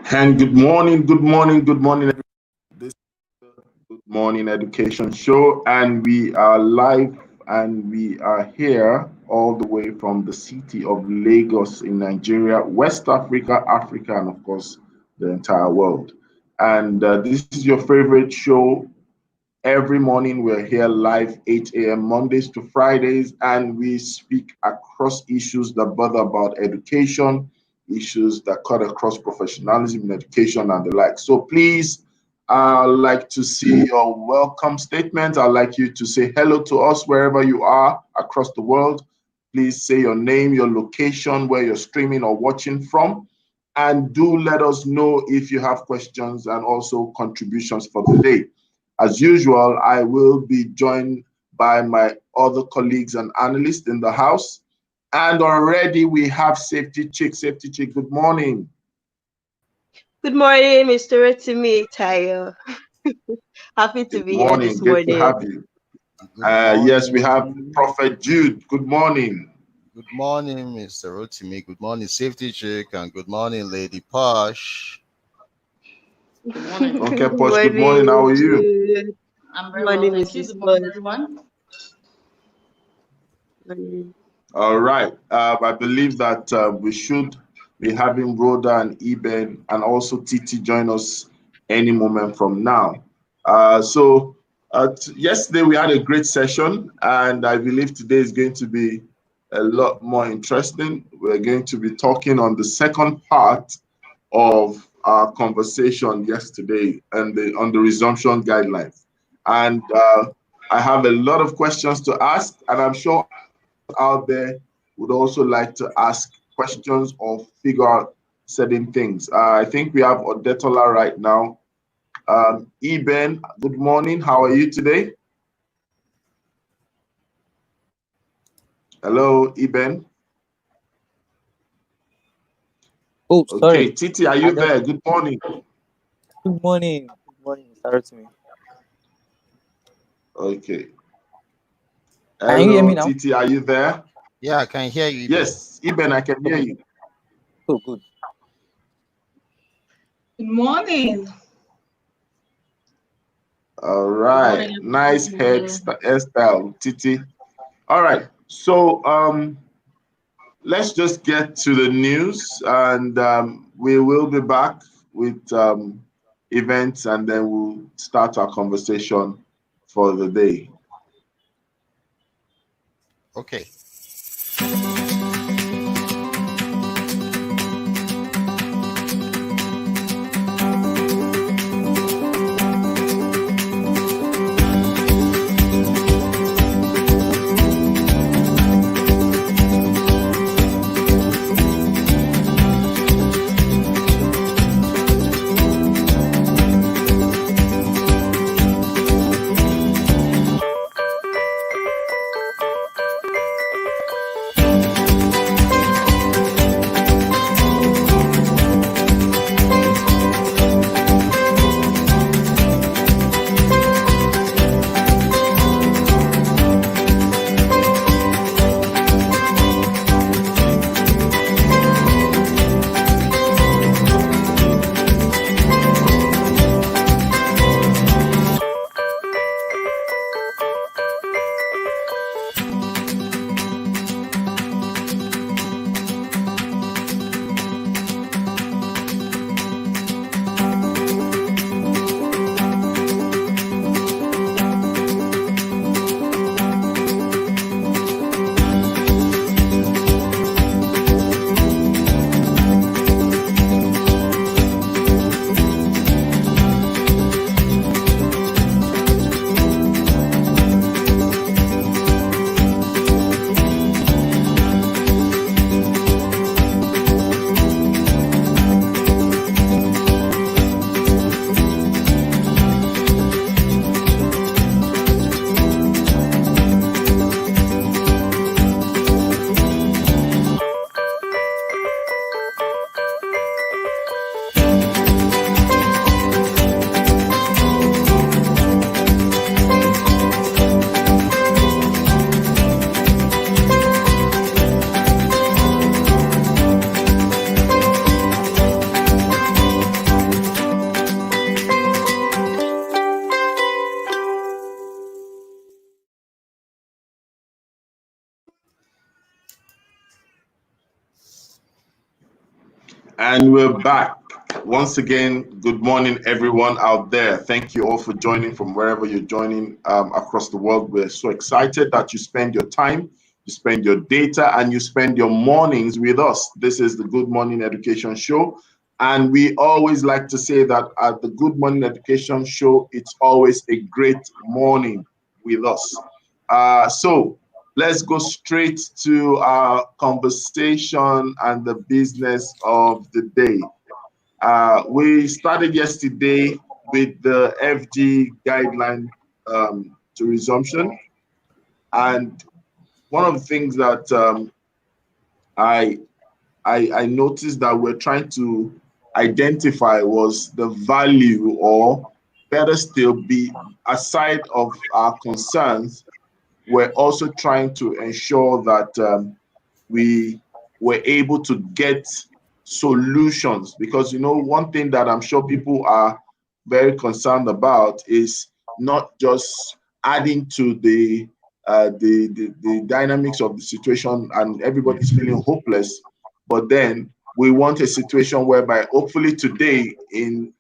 And good morning, good morning, good morning. This is the Good Morning Education Show, and we are live and we are here all the way from the city of Lagos in Nigeria, West Africa, Africa, and of course, the entire world. And this is your favorite show. Every morning, we're here live 8 a.m. Mondays to Fridays, and we speak across issues that bother about education, issues that cut across professionalism in education and the like. So please, I'd like to see your welcome statement. I'd like you to say hello to us wherever you are across the world. Please say your name, your location, where you're streaming or watching from, and do let us know if you have questions and also contributions for the day. As usual, I will be joined by my other colleagues and analysts in the house. And already we have Safety Chick. Safety Chick, good morning. Good morning, Mr. Rotimi Tayo. Happy to Good be here morning. this Good to morning. have you. Good Yes, we have morning. Prophet Jude. Good morning. Good morning, Mr. Rotimi. Good morning, Safety Chick, and good morning, Lady Posh. Good morning. Okay, Good Posh, good morning. morning, How are you? Jude. I'm Good very well, morning, thank you. Mrs. Good morning, Bud. everyone. All right. I believe that we should be having Rhoda and Eben and also Titi join us any moment from now. Yesterday we had a great session, and I believe today is going to be a lot more interesting. We're going to be talking on the second part of our conversation yesterday and on the resumption guidelines. And I have a lot of questions to ask, and I'm sure out there would also like to ask questions or figure out certain things. I think we have Odetola right now. Eben, good morning. How are you today? Hello, Eben. Oh, Okay, sorry. Titi, are you there? Good morning. Good morning. Good morning, Mr. Rotimi. Okay. Can you hear me Hello, now? Titi, are you there? Yeah, I can hear you. Yes, Eben, I can hear you. Oh, good. Good morning. All Good right. morning, Nice everyone. hairstyle, Titi. All right. So let's just get to the news, and we will be back with events, and then we'll start our conversation for the day. Okay. And we're back. Once again, good morning, everyone out there. Thank you all for joining from wherever you're joining across the world. We're so excited that you spend your time, you spend your data, and you spend your mornings with us. This is the Good Morning Education Show. And we always like to say that at the Good Morning Education Show, it's always a great morning with us. So let's go straight to our conversation and the business of the day. We started yesterday with the FG guideline to resumption. And one of the things that I noticed that we're trying to identify was the value, or better still, be aside of our concerns, we're also trying to ensure that we were able to get solutions, because one thing that I'm sure people are very concerned about is not just adding to the dynamics of the situation and everybody's feeling hopeless, but then we want a situation whereby hopefully today, in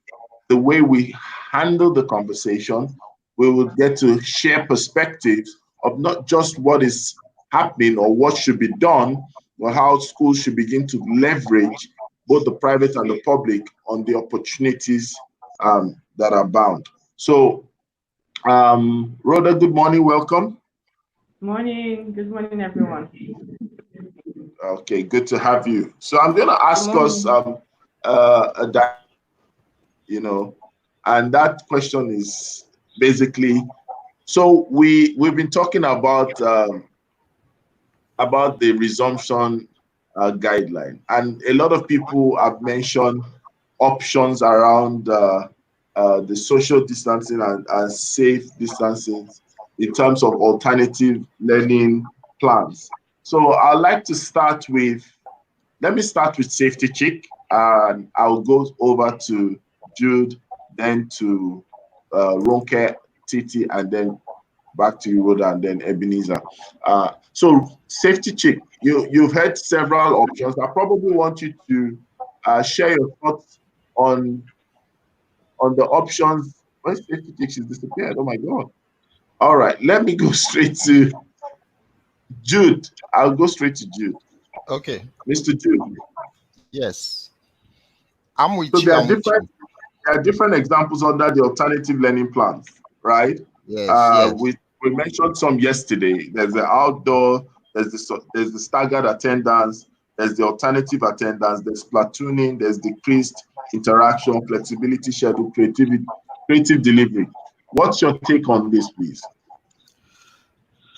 the way we handle the conversation, we will get to share perspectives of not just what is happening or what should be done, but how schools should begin to leverage both the private and the public on the opportunities that are bound. So, Rhoda, good morning, welcome. Morning. Good morning, everyone. Okay, good to have you. So I'm going to ask us and that question is basically, so we've been talking about the resumption guideline, and a lot of people have mentioned options around the social distancing and safe distancing in terms of alternative learning plans. So I'd like to let me start with safety check, and I'll go over to Jude, then to Ronke, Titi, and then back to you, Rhoda, and then Ebenezer. So safety check, you've heard several options. I probably want you to share your thoughts on the options. When safety check has disappeared, oh my God. All right, let me go straight to Jude. I'll go straight to Jude. Okay. Mr. Jude. Yes. I'm with So you. there are different examples under the alternative learning plans, right? Yes. We mentioned some yesterday. There's the outdoor, there's the staggered attendance, there's the alternative attendance, there's platooning, there's decreased interaction, flexibility schedule, creative delivery. What's your take on this, please?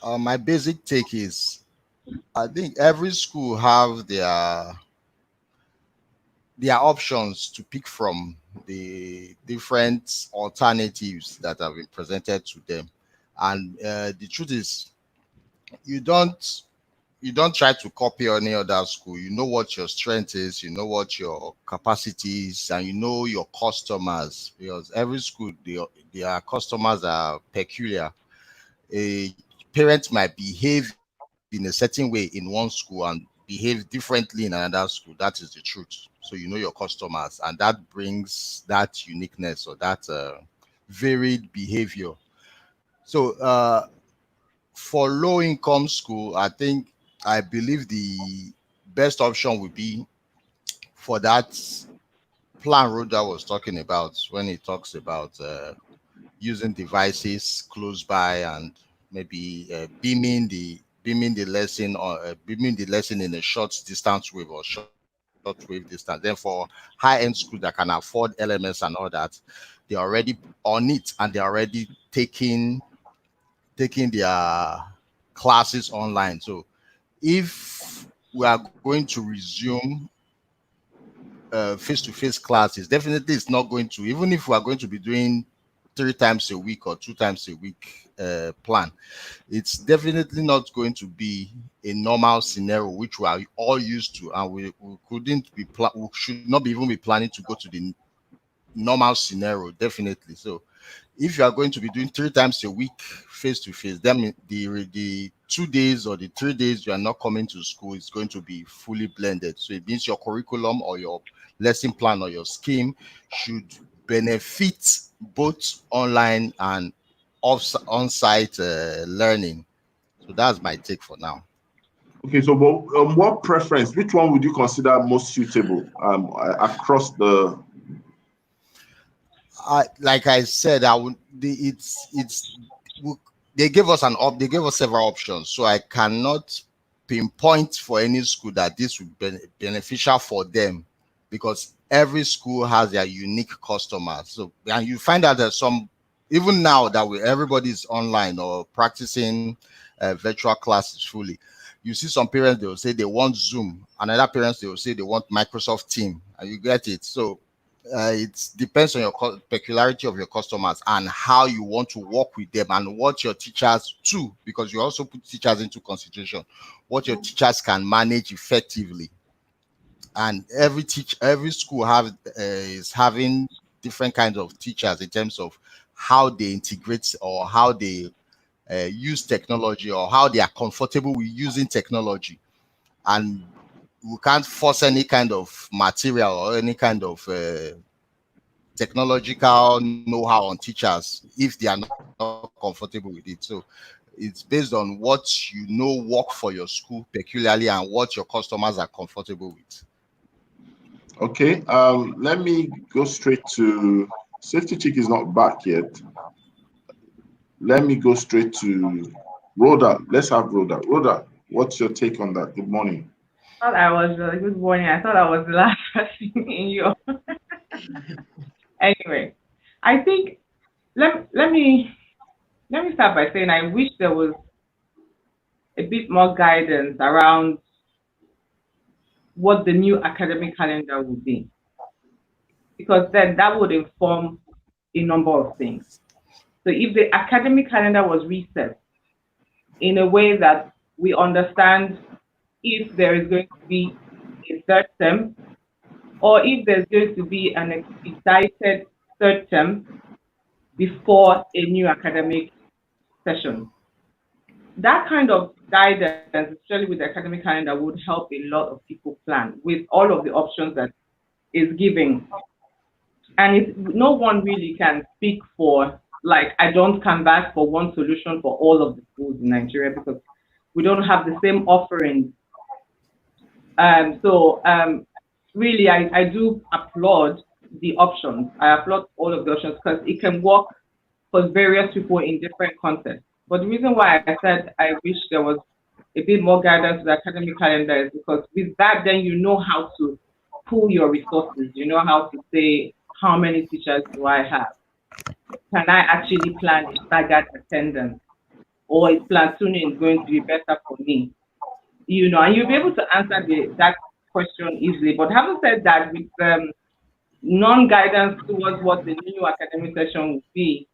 My basic take is, I think every school have their options to pick from, the different alternatives that have been presented to them. And the truth is, you don't try to copy any other school. You know what your strength is, you know what your capacity is, and you know your customers, because every school, their customers are peculiar. A parent might behave in a certain way in one school and behave differently in another school. That is the truth. So you know your customers, and that brings that uniqueness or that varied behavior. So for low income school, I believe the best option would be for that plan Rhoda was talking about, when he talks about using devices close by and maybe beaming the lesson, or beaming the lesson in a short distance wave or short wave distance. Then for high-end school that can afford LMS and all that, they're already on it and they're already taking their classes online. So if we are going to resume face-to-face classes, definitely it's not going to, even if we are going to be doing 3 times a week or 2 times a week plan, it's definitely not going to be a normal scenario which we are all used to, and we should not be even be planning to go to the normal scenario, definitely. So if you are going to be doing 3 times a week face to face, then the 2 days or the 3 days you are not coming to school is going to be fully blended. So it means your curriculum or your lesson plan or your scheme should benefit both online and on-site learning. So that's my take for now. Okay, so but, what preference? Which one would you consider most suitable across the? Like I said, I would. They gave us they gave us several options, so I cannot pinpoint for any school that this would be beneficial for them, because every school has their unique customers. So, and you find out that some, even now that everybody's online or practicing virtual classes fully, you see some parents, they will say they want Zoom, and other parents, they will say they want Microsoft Team, and you get it. So it depends on your peculiarity of your customers and how you want to work with them, and what your teachers too, because you also put teachers into consideration, what your teachers can manage effectively. And every school is having different kinds of teachers in terms of how they integrate or how they use technology, or how they are comfortable with using technology. And we can't force any kind of material or any kind of technological know-how on teachers if they are not comfortable with it. So it's based on what you know work for your school peculiarly and what your customers are comfortable with. Okay, let me go straight to Safety Chick is not back yet. Let me go straight to Rhoda. Let's have Rhoda. Rhoda, what's your take on that? Good morning. I thought I was good morning. I thought I was the last person in your. Anyway, I think let me start by saying I wish there was a bit more guidance around what the new academic calendar would be, because then that would inform a number of things. So if the academic calendar was reset in a way that we understand if there is going to be a third term, or if there's going to be an expedited third term before a new academic session. That kind of guidance, especially with the academic calendar, would help a lot of people plan with all of the options that is giving. And no one really can speak for, like, I don't come back for one solution for all of the schools in Nigeria, because we don't have the same offerings. Really, I do applaud the options. I applaud all of the options because it can work for various people in different contexts. But the reason why I said I wish there was a bit more guidance to the academic calendar is because with that, then you know how to pool your resources. You know how to say, how many teachers do I have? Can I actually plan a staggered attendance? Or is platooning going to be better for me? You know, and you'll be able to answer that question easily. But having said that, with non-guidance towards what the new academic session would be,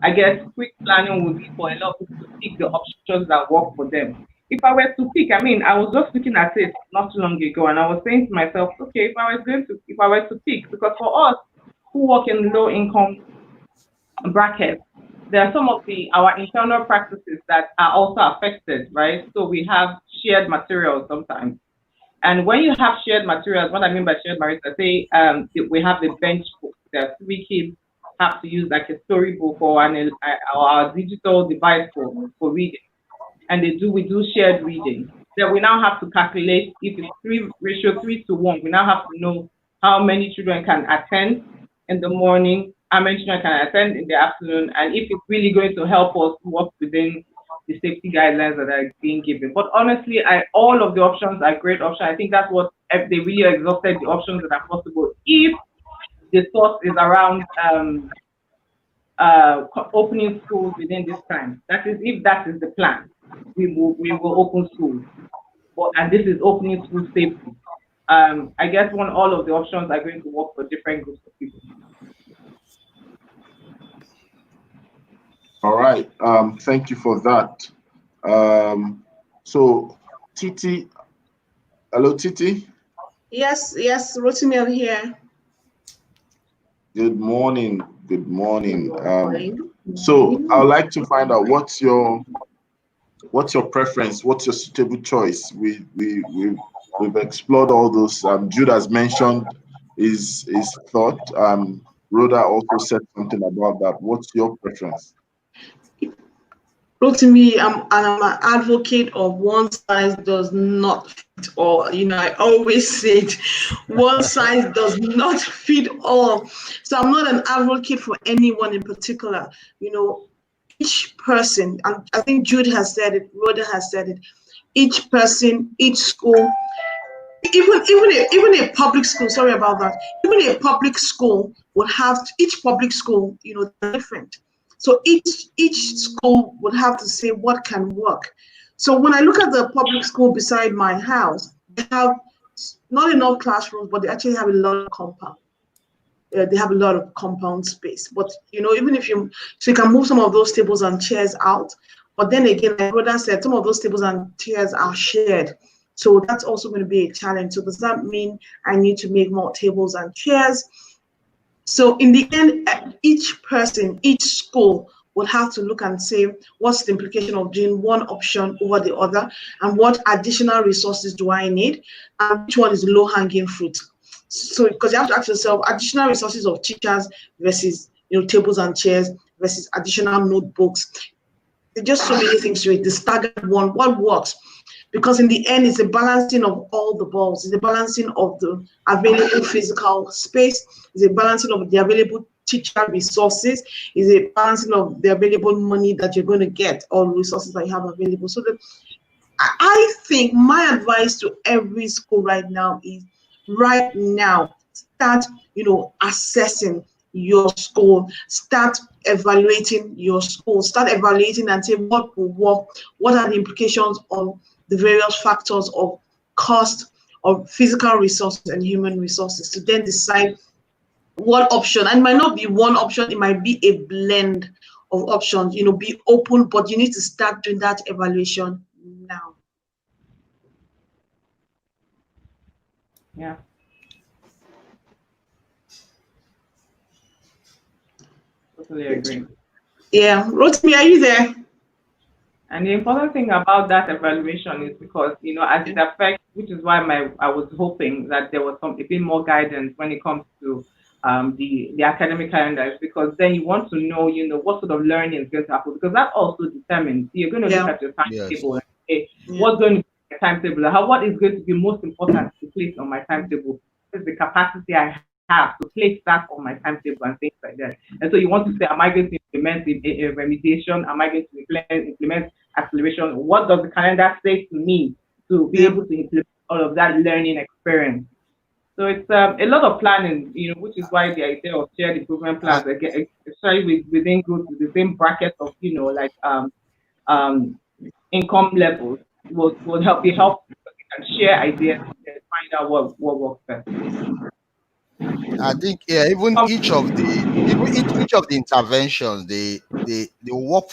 I guess quick planning would be for a lot of people to pick the options that work for them. If I were to pick, I mean, I was just looking at it not too long ago, and I was saying to myself, okay, if I were to pick, because for us who work in low income brackets, there are some of our internal practices that are also affected, right? So we have shared materials sometimes. And when you have shared materials, what I mean by shared materials, say we have the bench book that 3 kids have to use like a storybook or our digital device for reading. And we do shared reading. Then we now have to calculate if it's ratio 3 to 1. We now have to know how many children can attend in the morning, how many children can attend in the afternoon, and if it's really going to help us work within the safety guidelines that are being given. But honestly, all of the options are great options. I think that's what they really exhausted the options that are possible. If the thought is around opening schools within this time, that is, if that is the plan, we will open schools. And this is opening schools safely. I guess all of the options are going to work for different groups of people. All right. Thank you for that. So, Titi, hello, Titi. Yes, Rotimi, I'm here. Good morning. Good morning. Good morning. So I would like to find out what's your preference, what's your suitable choice. We've explored all those. Jude has mentioned his thought. Rhoda also said something about that. What's your preference? Rotimi, I'm an advocate of one size does not fit all. I always say it, one size does not fit all. So I'm not an advocate for anyone in particular. Each person, and I think Jude has said it, Rhoda has said it, each person, each school, even a public school, sorry about that, even a public school would have each public school, different. So each school would have to say what can work. So when I look at the public school beside my house, they have not enough classrooms, but they actually have a lot of compound. They have a lot of compound space. But even if you can move some of those tables and chairs out. But then again, my brother said some of those tables and chairs are shared. So that's also going to be a challenge. So does that mean I need to make more tables and chairs? So in the end, each person, each school will have to look and say, what's the implication of doing one option over the other? And what additional resources do I need? And which one is low-hanging fruit? So because you have to ask yourself, additional resources of teachers versus tables and chairs versus additional notebooks. There's just so many things to it. The staggered one, what works? Because in the end, it's a balancing of all the balls. It's a balancing of the available physical space. It's a balancing of the available teacher resources. It's a balancing of the available money that you're going to get, or resources that you have available. So I think my advice to every school right now is right now, start, assessing your school, start evaluating your school, start evaluating and say what will work, what are the implications of the various factors of cost, of physical resources and human resources, to then decide what option. And it might not be one option, it might be a blend of options. Be open, but you need to start doing that evaluation now. Yeah. Totally agree. Yeah, Rotimi, are you there? And the important thing about that evaluation is because, as it affects, which is why I was hoping that there was a bit more guidance when it comes to the academic calendars, because then you want to know, what sort of learning is going to happen, because that also determines, you're going to look at your timetable and say, what's going to be my timetable? What is going to be most important to place on my timetable? What is the capacity I have to place that on my timetable and things like that. And so you want to say, am I going to implement a remediation? Am I going to implement acceleration? What does the calendar say to me to be able to implement all of that learning experience? So it's a lot of planning, which is why the idea of shared improvement plans, especially within groups with the same bracket of, income levels, will help be helpful, because we can share ideas and find out what works best. I think even each of the interventions, they will work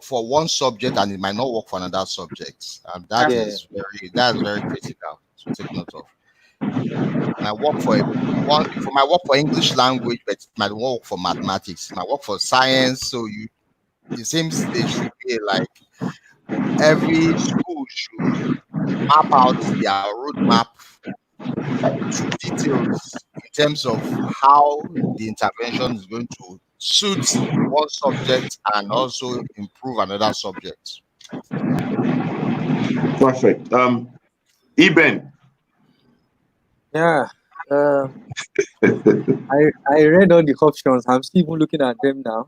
for one subject and it might not work for another subject, and that's very critical to take note of. My work for my work for English language, but it might work for mathematics. It might work for science. So it seems they should be like every school should map out their roadmap to details in terms of how the intervention is going to suit one subject and also improve another subject. Perfect. Eben. Yeah. I read all the options. I'm still even looking at them now.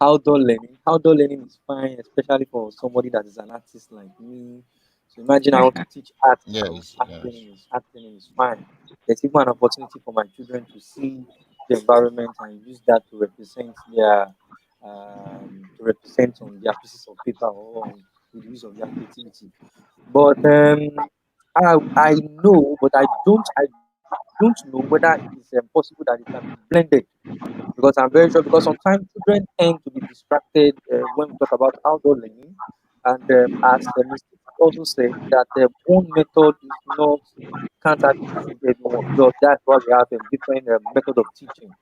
Outdoor learning. Outdoor learning is fine, especially for somebody that is an artist like me. So imagine I want to teach art. Art learning is fine. There's even an opportunity for my children to see the environment and use that to represent on their pieces of paper or on with the use of their creativity. But I know, but I don't know whether it is possible that it can be blended, because I'm very sure, because sometimes children tend to be distracted when we talk about outdoor learning, and as Mr. also said that one method is not can't actually suit everyone. So that's why we have a different method of teaching.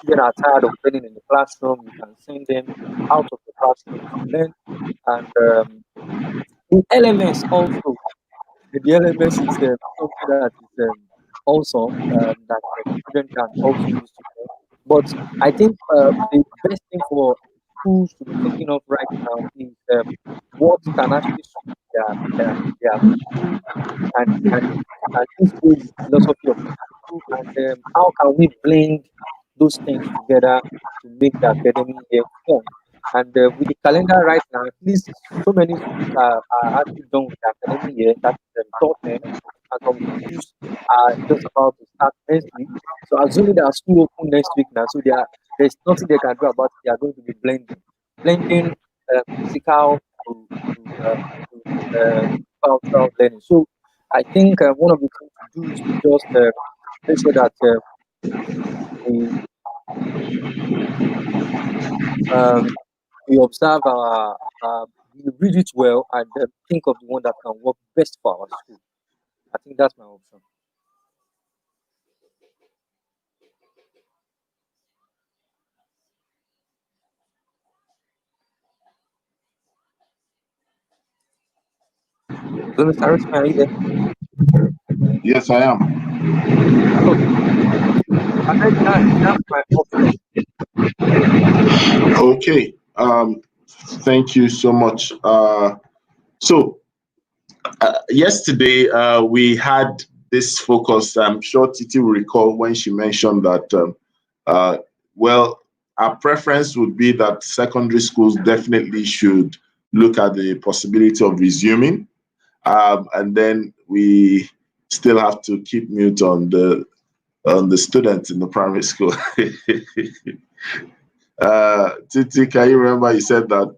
children are tired of learning in the classroom, you can send them out of the classroom to learn. And in LMS also, the LMS is something that is awesome, that children can also use to learn. But I think the best thing for schools to be thinking of right now is what can actually suit their school, and this go with philosophy of the school, and how can we blend those things together to make the academic year fun. And with the calendar right now, at least so many schools are actually done with the academic year. That is third term, and some schools are just about to start next week. So assuming that school open next week now, so there's nothing they can do about it. They are going to be blending physical to cultural learning. So I think one of the things to do is to just make sure that we um, we observe we read it well, and think of the one that can work best for our school. I think that's my option. So, Mr. Harrison, are you there? Yes, I am. I think that's my option. Okay. Thank you so much. So yesterday we had this focus. I'm sure Titi will recall when she mentioned that. Well, our preference would be that secondary schools definitely should look at the possibility of resuming, and then we still have to keep mute on the students in the primary school. Titi, can you remember you said that?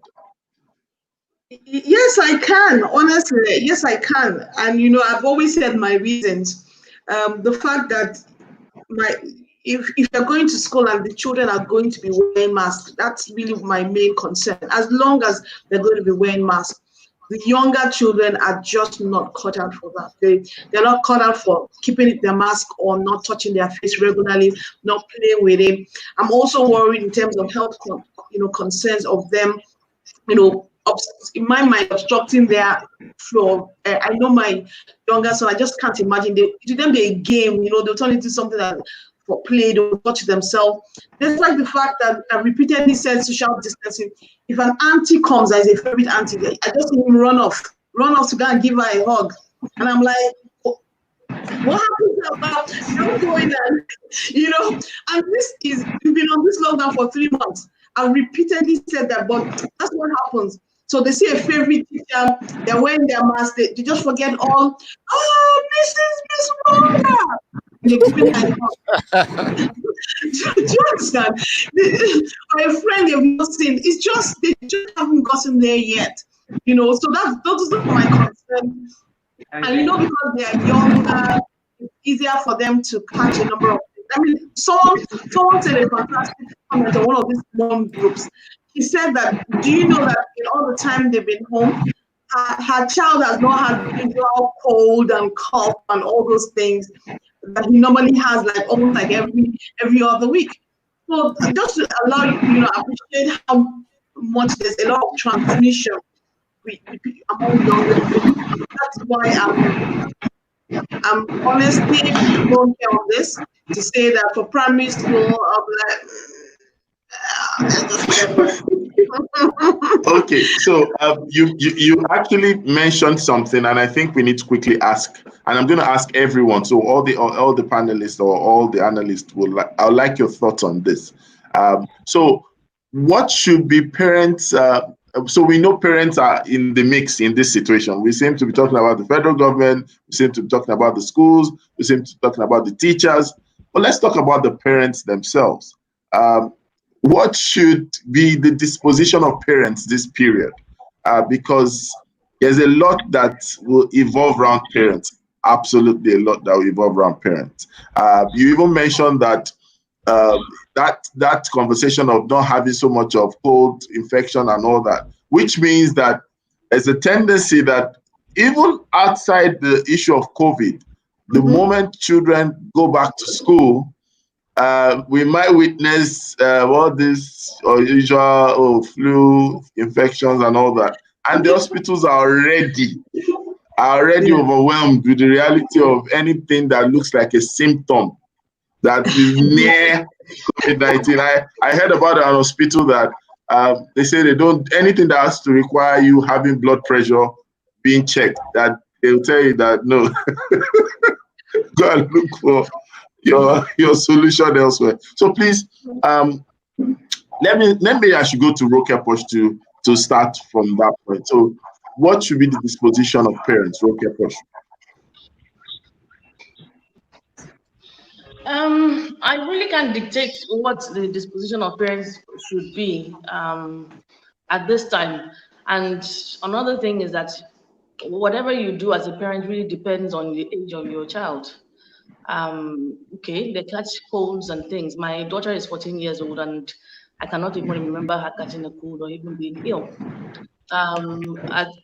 Yes, I can. Honestly, yes, I can. And I've always said my reasons. The fact that my if you're going to school and the children are going to be wearing masks, that's really my main concern. As long as they're going to be wearing masks, the younger children are just not cut out for that. They're not cut out for keeping their mask on, not touching their face regularly, not playing with it. I'm also worried in terms of health, concerns of them, in my mind, obstructing their flow. I know my younger son, I just can't imagine. To them, be a game, they'll turn it into something that for play, they'll touch themselves. Despite the fact that I repeatedly said social distancing, if an auntie comes as a favorite auntie, I just see him run off to go and give her a hug. And I'm like, what happens about them going and, and we've been on this lockdown for 3 months. I've repeatedly said that, but that's what happens. So they see a favorite teacher, they're wearing their mask, they just forget all, Miss Wanda. They're giving like, do you understand? For a friend they've not seen, it's just, they just haven't gotten there yet. So those are my concern. And because they are younger, it's easier for them to catch a number of things. I mean, someone said a fantastic comment on one of these mom groups. He said that, do you know that in all the time they've been home, her child has not had the usual cold and cough and all those things that he normally has, like almost like every other week. So just to allow you, appreciate how much there's a lot of transmission among younger people. That's why I'm honestly don't care on this to say that for primary school, I'm like. Okay, so you actually mentioned something, and I think we need to quickly ask. And I'm going to ask everyone. So all the panelists or all the analysts I would like your thoughts on this. So what should be parents? So we know parents are in the mix in this situation. We seem to be talking about the federal government. We seem to be talking about the schools. We seem to be talking about the teachers. But let's talk about the parents themselves. What should be the disposition of parents this period? Because there's a lot that will evolve around parents. Absolutely a lot that will evolve around parents. You even mentioned that that conversation of not having so much of cold infection and all that, which means that there's a tendency that even outside the issue of COVID, the moment children go back to school, we might witness all this usual flu infections and all that, and the hospitals are already overwhelmed with the reality of anything that looks like a symptom that is near COVID-19. I heard about an hospital that they say they don't, anything that has to require you having blood pressure being checked, that they'll tell you that no, go and look for your solution elsewhere. So please, maybe I should go to Roke Posh to start from that point. So what should be the disposition of parents, Roke Posh? I really can't dictate what the disposition of parents should be at this time. And another thing is that whatever you do as a parent really depends on the age of your child. Okay, they catch colds and things. My daughter is 14 years old, and I cannot even remember her catching a cold or even being ill.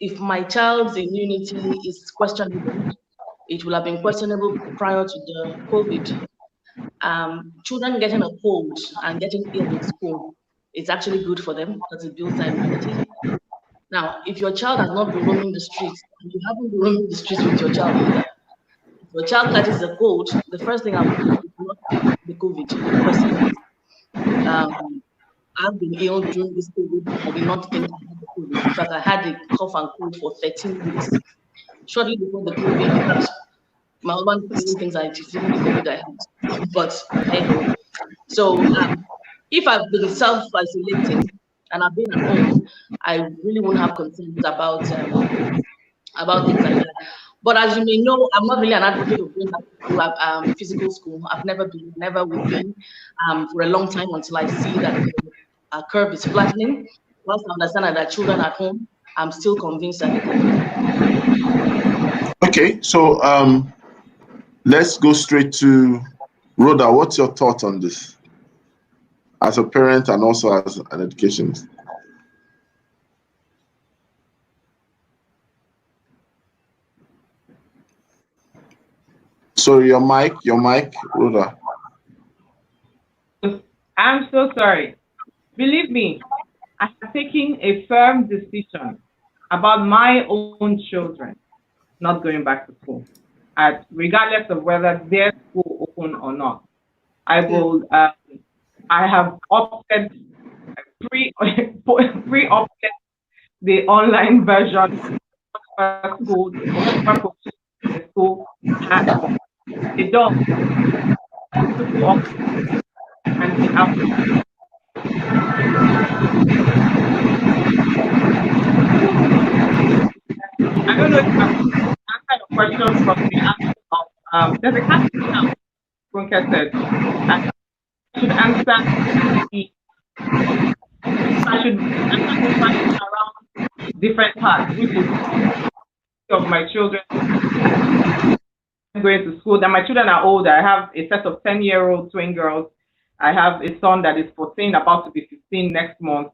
If my child's immunity is questionable, it will have been questionable prior to the COVID. Children getting a cold and getting ill in school, it's actually good for them because it builds their immunity. Now, if your child has not been roaming the streets, and you haven't been roaming the streets with your child either, if your child catches a cold, the first thing I would do is not the COVID. I've been ill during this COVID. I did not think I had the COVID. In fact, I had a cough and cold for 13 weeks. Shortly before the COVID, my husband even thinks I didn't the COVID I had. But anyway, so if I've been self-isolating and I've been at home, I really won't have concerns about things like that. But as you may know, I'm not really an advocate of going back to physical school. I've never will be for a long time until I see that the curve is flattening. Once I understand that children at home, I'm still convinced that they can. Okay, so let's go straight to Rhoda. What's your thought on this as a parent and also as an educationist? Sorry, your mic, Rhoda. I'm so sorry. Believe me, I have taken a firm decision about my own children not going back to school, regardless of whether their school open or not. I will. I have opted pre-opted the online version of school. The school platform. They don't. And the out. I don't know if I answered the question from the aspect of there's a question now. Funke said I should answer around different parts, which is of my children going to school. That my children are older. I have a set of 10-year-old twin girls. I have a son that is 14, about to be 15 next month.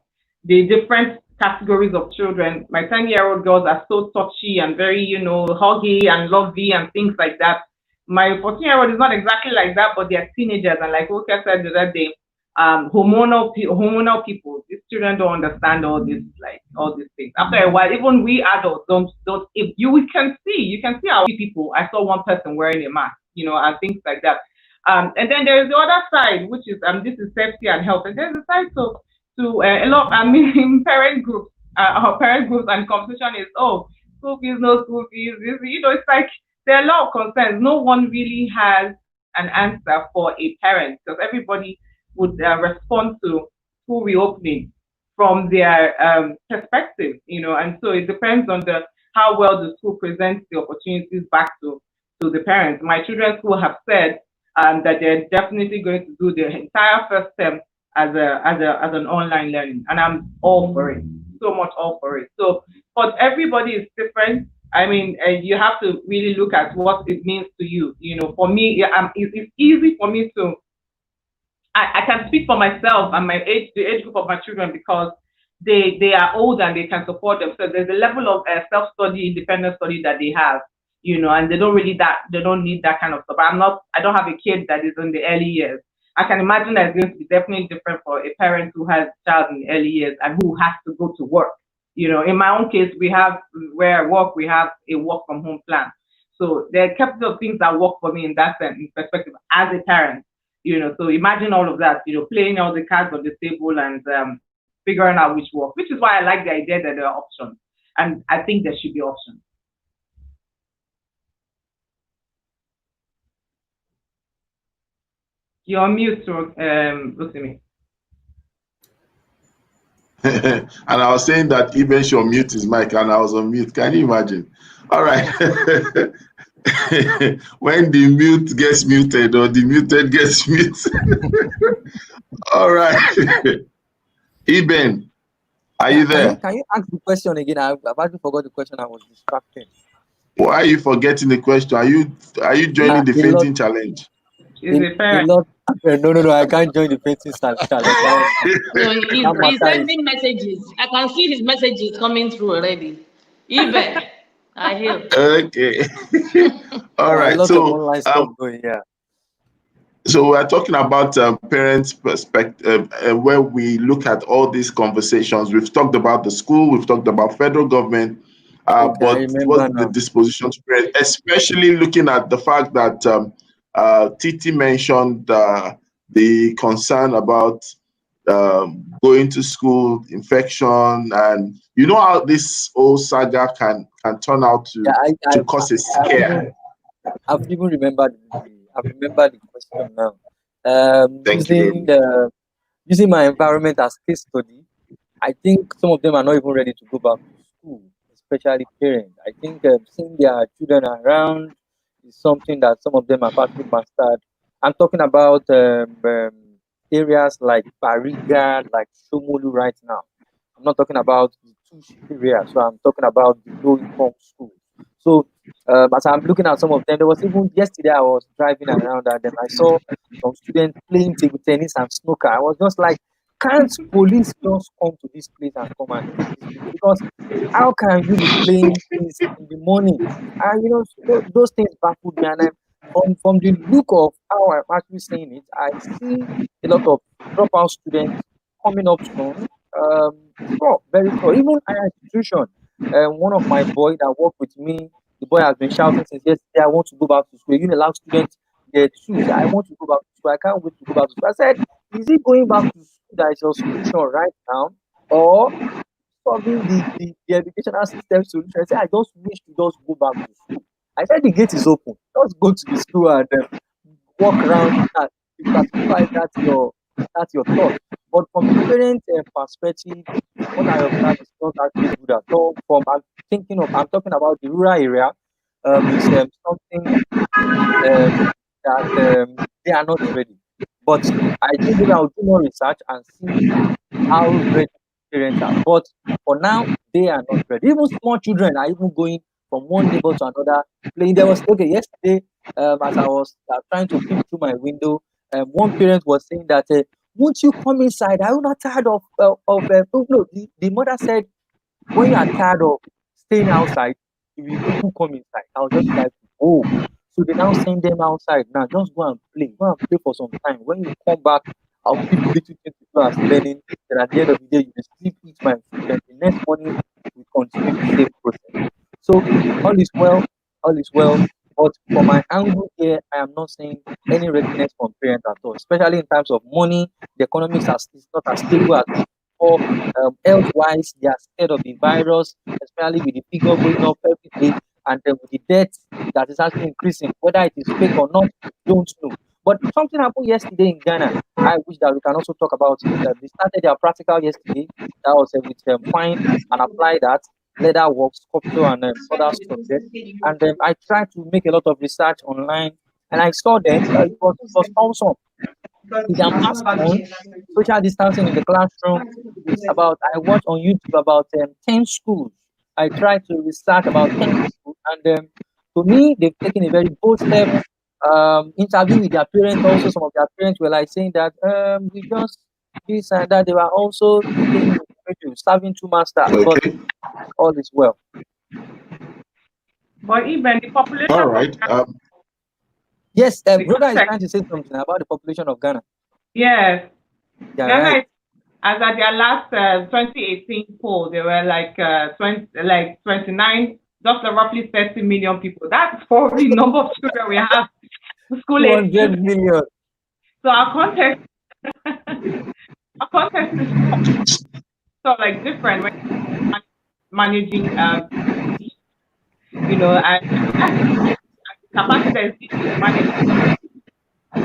The different categories of children. My 10-year-old girls are so touchy and very, huggy and lovey and things like that. My 14-year-old is not exactly like that, but they're teenagers, and like Oka said the other day, hormonal people. These children don't understand all these things. After a while, even we adults don't. If you can see our people. I saw one person wearing a mask, and things like that. And then there's the other side, which is this is safety and health, and there's a side to a lot. Parent groups, our parent groups, and conversation is school fees, no school fees. It's like there are a lot of concerns. No one really has an answer for a parent because everybody would respond to school reopening from their perspective, and so it depends on how well the school presents the opportunities back to the parents. My children's school have said that they're definitely going to do their entire first term as an online learning, and I'm all for it, so much all for it. So, but everybody is different. I mean, you have to really look at what it means to you. For me, it's easy for me to. I can speak for myself and the age group of my children because they are old and they can support themselves. There's a level of self-study, independent study that they have, and they don't need that kind of stuff. I don't have a kid that is in the early years. I can imagine that it's going to be definitely different for a parent who has a child in the early years and who has to go to work. In my own case, we have where I work, we have a work from home plan. So there are a couple of things that work for me in that sense, in perspective as a parent. So imagine all of that, playing all the cards on the table and figuring out which work, which is why I like the idea that there are options. And I think there should be options. You're on mute, Rotimi. And I was saying that even should mute his mic, and I was on mute. Can you imagine? All right. When the mute gets muted or the muted gets muted. All right. Eben, are you there? Can you ask the question again? I've actually forgot the question. I was distracted. Why are you forgetting the question? Are you joining the fainting challenge? No, I can't join the fainting challenge. No, he's sending messages. I can see his messages coming through already. Even I hear. Okay. All right. Lots of online stuff going. Yeah. So we're talking about parents' perspective, where we look at all these conversations. We've talked about the school, we've talked about federal government, but what's the disposition to parents, especially looking at the fact that Titi mentioned the concern about going to school, infection, and you know how this whole saga can turn out to cause a scare. I've even remembered the question now. Using my environment as case study, I think some of them are not even ready to go back to school, especially parents. I think seeing their children around is something that some of them have actually mastered. I'm talking about areas like Bariga, like Shomolu right now. I'm not talking about the two areas, so I'm talking about the low-income schools. So as I'm looking at some of them, there was even yesterday I was driving around and then I saw some students playing table tennis and snooker. I was just like, can't police just come to this place and come and take this place? Because how can you be playing things in the morning? And those things baffled me. And from the look of how I'm actually saying it, I see a lot of dropout students coming up soon. Very poor. Even higher institution. One of my boys that worked with me, the boy has been shouting since yesterday, I want to go back to school. You allow students their shoes. I want to go back to school. I can't wait to go back to school. I said, is it going back to school that is your solution right now? Or solving the educational system solution? I said, I just wish to just go back to school. I said, the gate is open. Just go to the school and walk around and satisfy that's your thought. But from the parent perspective, what I observe is not actually good at all. I'm talking about the rural area. It's something that they are not ready. But I think maybe I'll do more research and see how ready parents are. But for now, they are not ready. Even small children are even going from one neighbor to another playing. There was yesterday, as I was trying to peek through my window, one parent was saying that won't you come inside? Are you not tired of no, the mother said when you are tired of staying outside, you will come inside. I was just like, oh, so they now send them outside. Now just go and play for some time. When you come back, I'll keep little things people are learning. Then at the end of the day, you will still eat my food. Then the next morning, we continue the same process. So all is well, all is well. But for my angle here, I am not saying any readiness from parents at all, especially in terms of money. The economics is not as stable as before. Health-wise, they are scared of the virus, especially with the figure going up every day, and then with the debt that is actually increasing. Whether it is fake or not, don't know. But something happened yesterday in Ghana. I wish that we can also talk about it. They started their practical yesterday. That was with find and apply that leather work, sculpture, and other subjects. And I tried to make a lot of research online, and I saw that it was awesome. You can pass on social distancing in the classroom. It's about I watched on YouTube about 10 schools. I tried to research about 10 schools, and to me, they've taken a very bold step. Interview with their parents. Also, some of their parents were like saying that we just this and that. They were also serving two masters, but all is well. But even the population. All right. Yes, Rhoda is trying to say something about the population of Ghana. Yes. Yeah, Ghana right. is, as at their last 2018 poll, there were like 29, just roughly 30 million people. That's for the number of children we have, school age 200 children. million. So our context, our context is sort of like different when managing, and capacity that is needed to manage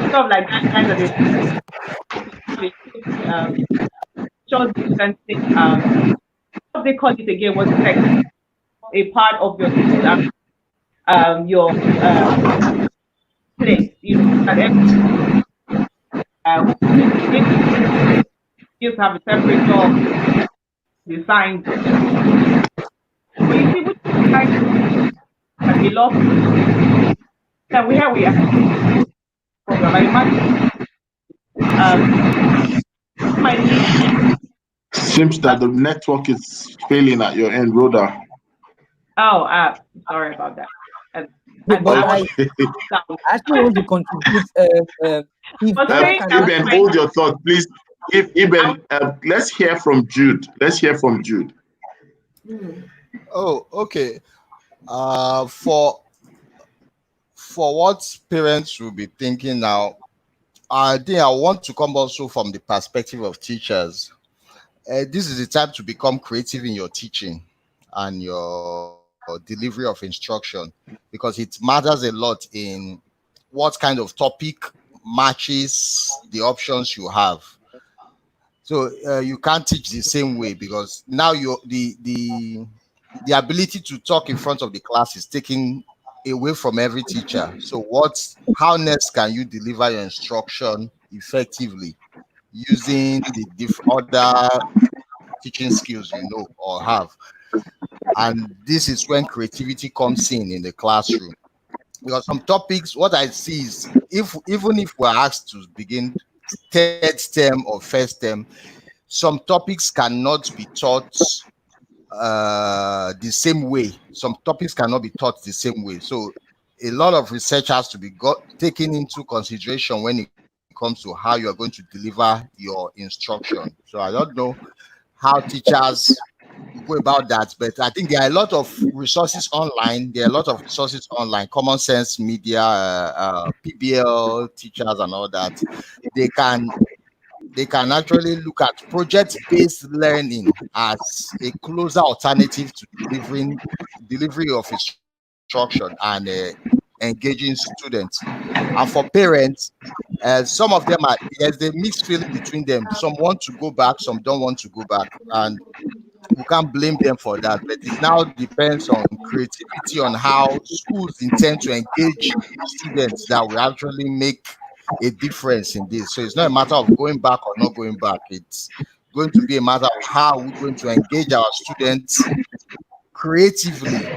stuff like that kind of social distancing. What they call it again was like a part of your school and your place. And you have a temperature designed. But you see, which like a lot that we have program. I imagine my Seems that the network is failing at your end, Rhoda. sorry about that. But I Okay. actually want to contribute. If But Ghana saying can that Eben, actually, hold your thought, please. If Eben, let's hear from Jude. Let's hear from Jude. Oh, okay. For what parents will be thinking now, I think I want to come also from the perspective of teachers. This is the time to become creative in your teaching and your delivery of instruction, because it matters a lot in what kind of topic matches the options you have. So you can't teach the same way, because now the ability to talk in front of the class is taken away from every teacher. So how next can you deliver your instruction effectively using the other teaching skills you know or have? And this is when creativity comes in the classroom, because some topics, what I see is, even if we're asked to begin third term or first term, some topics cannot be taught the same way. Some topics cannot be taught the same way. So a lot of research has to be taken into consideration when it comes to how you are going to deliver your instruction. So I don't know how teachers go about that, but I think there are a lot of resources online. There are a lot of resources online, common sense media, PBL teachers and all that. They can actually look at project-based learning as a closer alternative to delivery of instruction and engaging students. And for parents, some of them there's a mixed feeling between them. Some want to go back, some don't want to go back, and we can't blame them for that. But it now depends on creativity, on how schools intend to engage students that will actually make a difference in this. So it's not a matter of going back or not going back. It's going to be a matter of how we're going to engage our students creatively,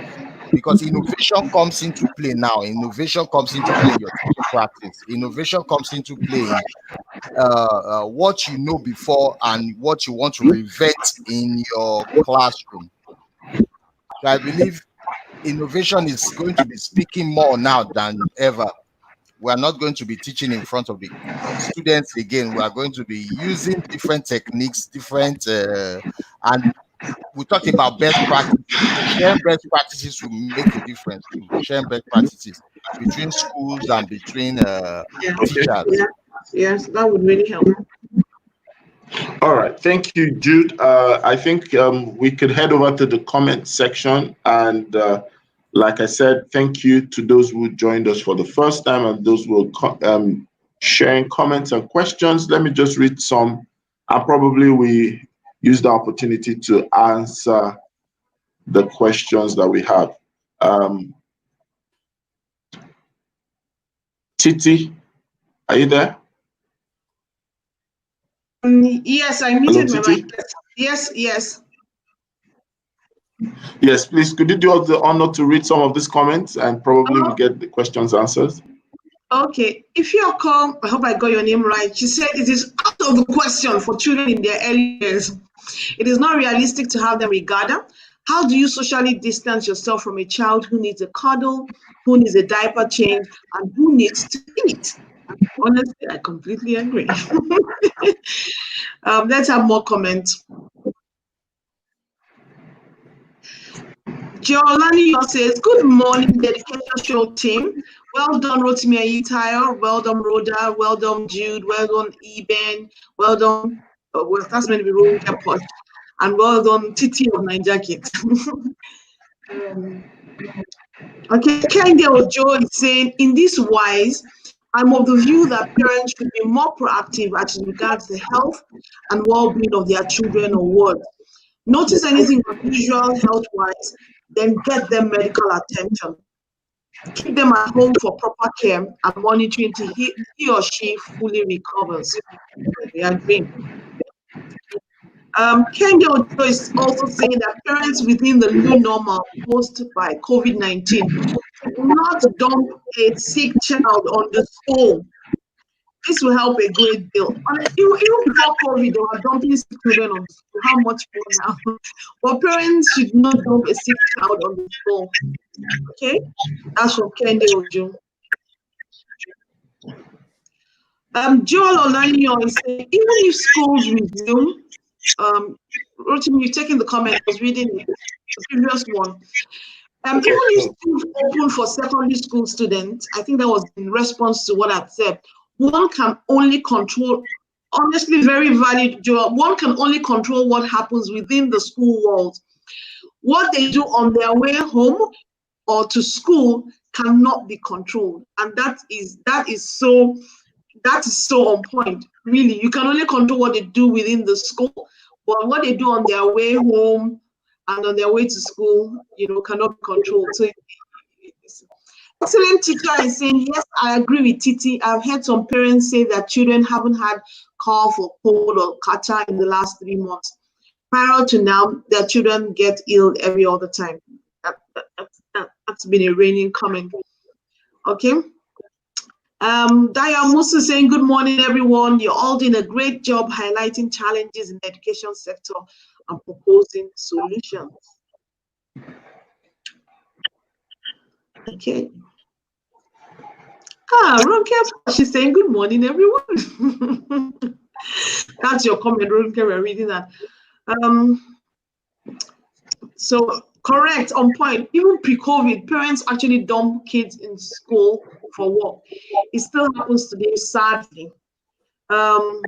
because innovation comes into play now. Innovation comes into play in your teaching practice. Innovation comes into play in what you know before and what you want to revert in your classroom. So I believe innovation is going to be speaking more now than ever. We are not going to be teaching in front of the students again. We are going to be using different techniques, and we talk about best practices. So sharing best practices will make a difference too. Sharing best practices between schools and between Yeah. teachers. Yeah. Yes, that would really help. All right. Thank you, Jude. I think we could head over to the comment section. And like I said, thank you to those who joined us for the first time and those who are sharing comments and questions. Let me just read some. And probably we use the opportunity to answer the questions that we have. Titi, are you there? Yes, I muted my Titi? mic. Yes, yes. Yes, please. Could you do us the honor to read some of these comments and probably we get the questions answered? Okay. If you're called, I hope I got your name right. She said it is out of the question for children in their early years. It is not realistic to have them regather. How do you socially distance yourself from a child who needs a cuddle, who needs a diaper change, and who needs to eat? Honestly, I completely agree. Let's have more comments. Giolani says, good morning, dedication show team. Well done, Rotimi Ayitayo. Well done, Rhoda. Well done, Jude. Well done, Eben. Well done, well, that's meant to be Rolling Pot. And well done, Titi of Niger Kid. Okay, Kende Ojo is saying, in this wise, I'm of the view that parents should be more proactive as regards the health and well-being of their children or wards. Notice anything unusual health-wise, then get them medical attention. Keep them at home for proper care and monitoring till he or she fully recovers. We agree. Kende Ojo is also saying that parents within the new normal posed by COVID-19 should not dump a sick child on the school. This will help a great deal. Even before COVID, they were dumping sick children on the school. How much more now? But parents should not dump a sick child on the school. Okay? That's from Kende Ojo. Joel Olanyo is saying, even if schools resume, Rotimi, you've taken the comment, I was reading the previous one. Even if schools open for secondary school students, I think that was in response to what I've said, one can only control, honestly, very valid, Joel, one can only control what happens within the school walls. What they do on their way home or to school cannot be controlled. And that is so on point, really. You can only control what they do within the school, but what they do on their way home and on their way to school, cannot be controlled. So excellent teacher is saying, yes, I agree with Titi. I've heard some parents say that children haven't had cough or cold or kata in the last 3 months. Prior to now, their children get ill every other time. That's been a reigning comment. Okay. Daya Musa saying, good morning, everyone. You're all doing a great job highlighting challenges in the education sector and proposing solutions. Okay. Ronke, she's saying, good morning, everyone. That's your comment, Ronke. We're reading that. So correct, on point. Even pre-COVID, parents actually dump kids in school for work. It still happens today, sadly. I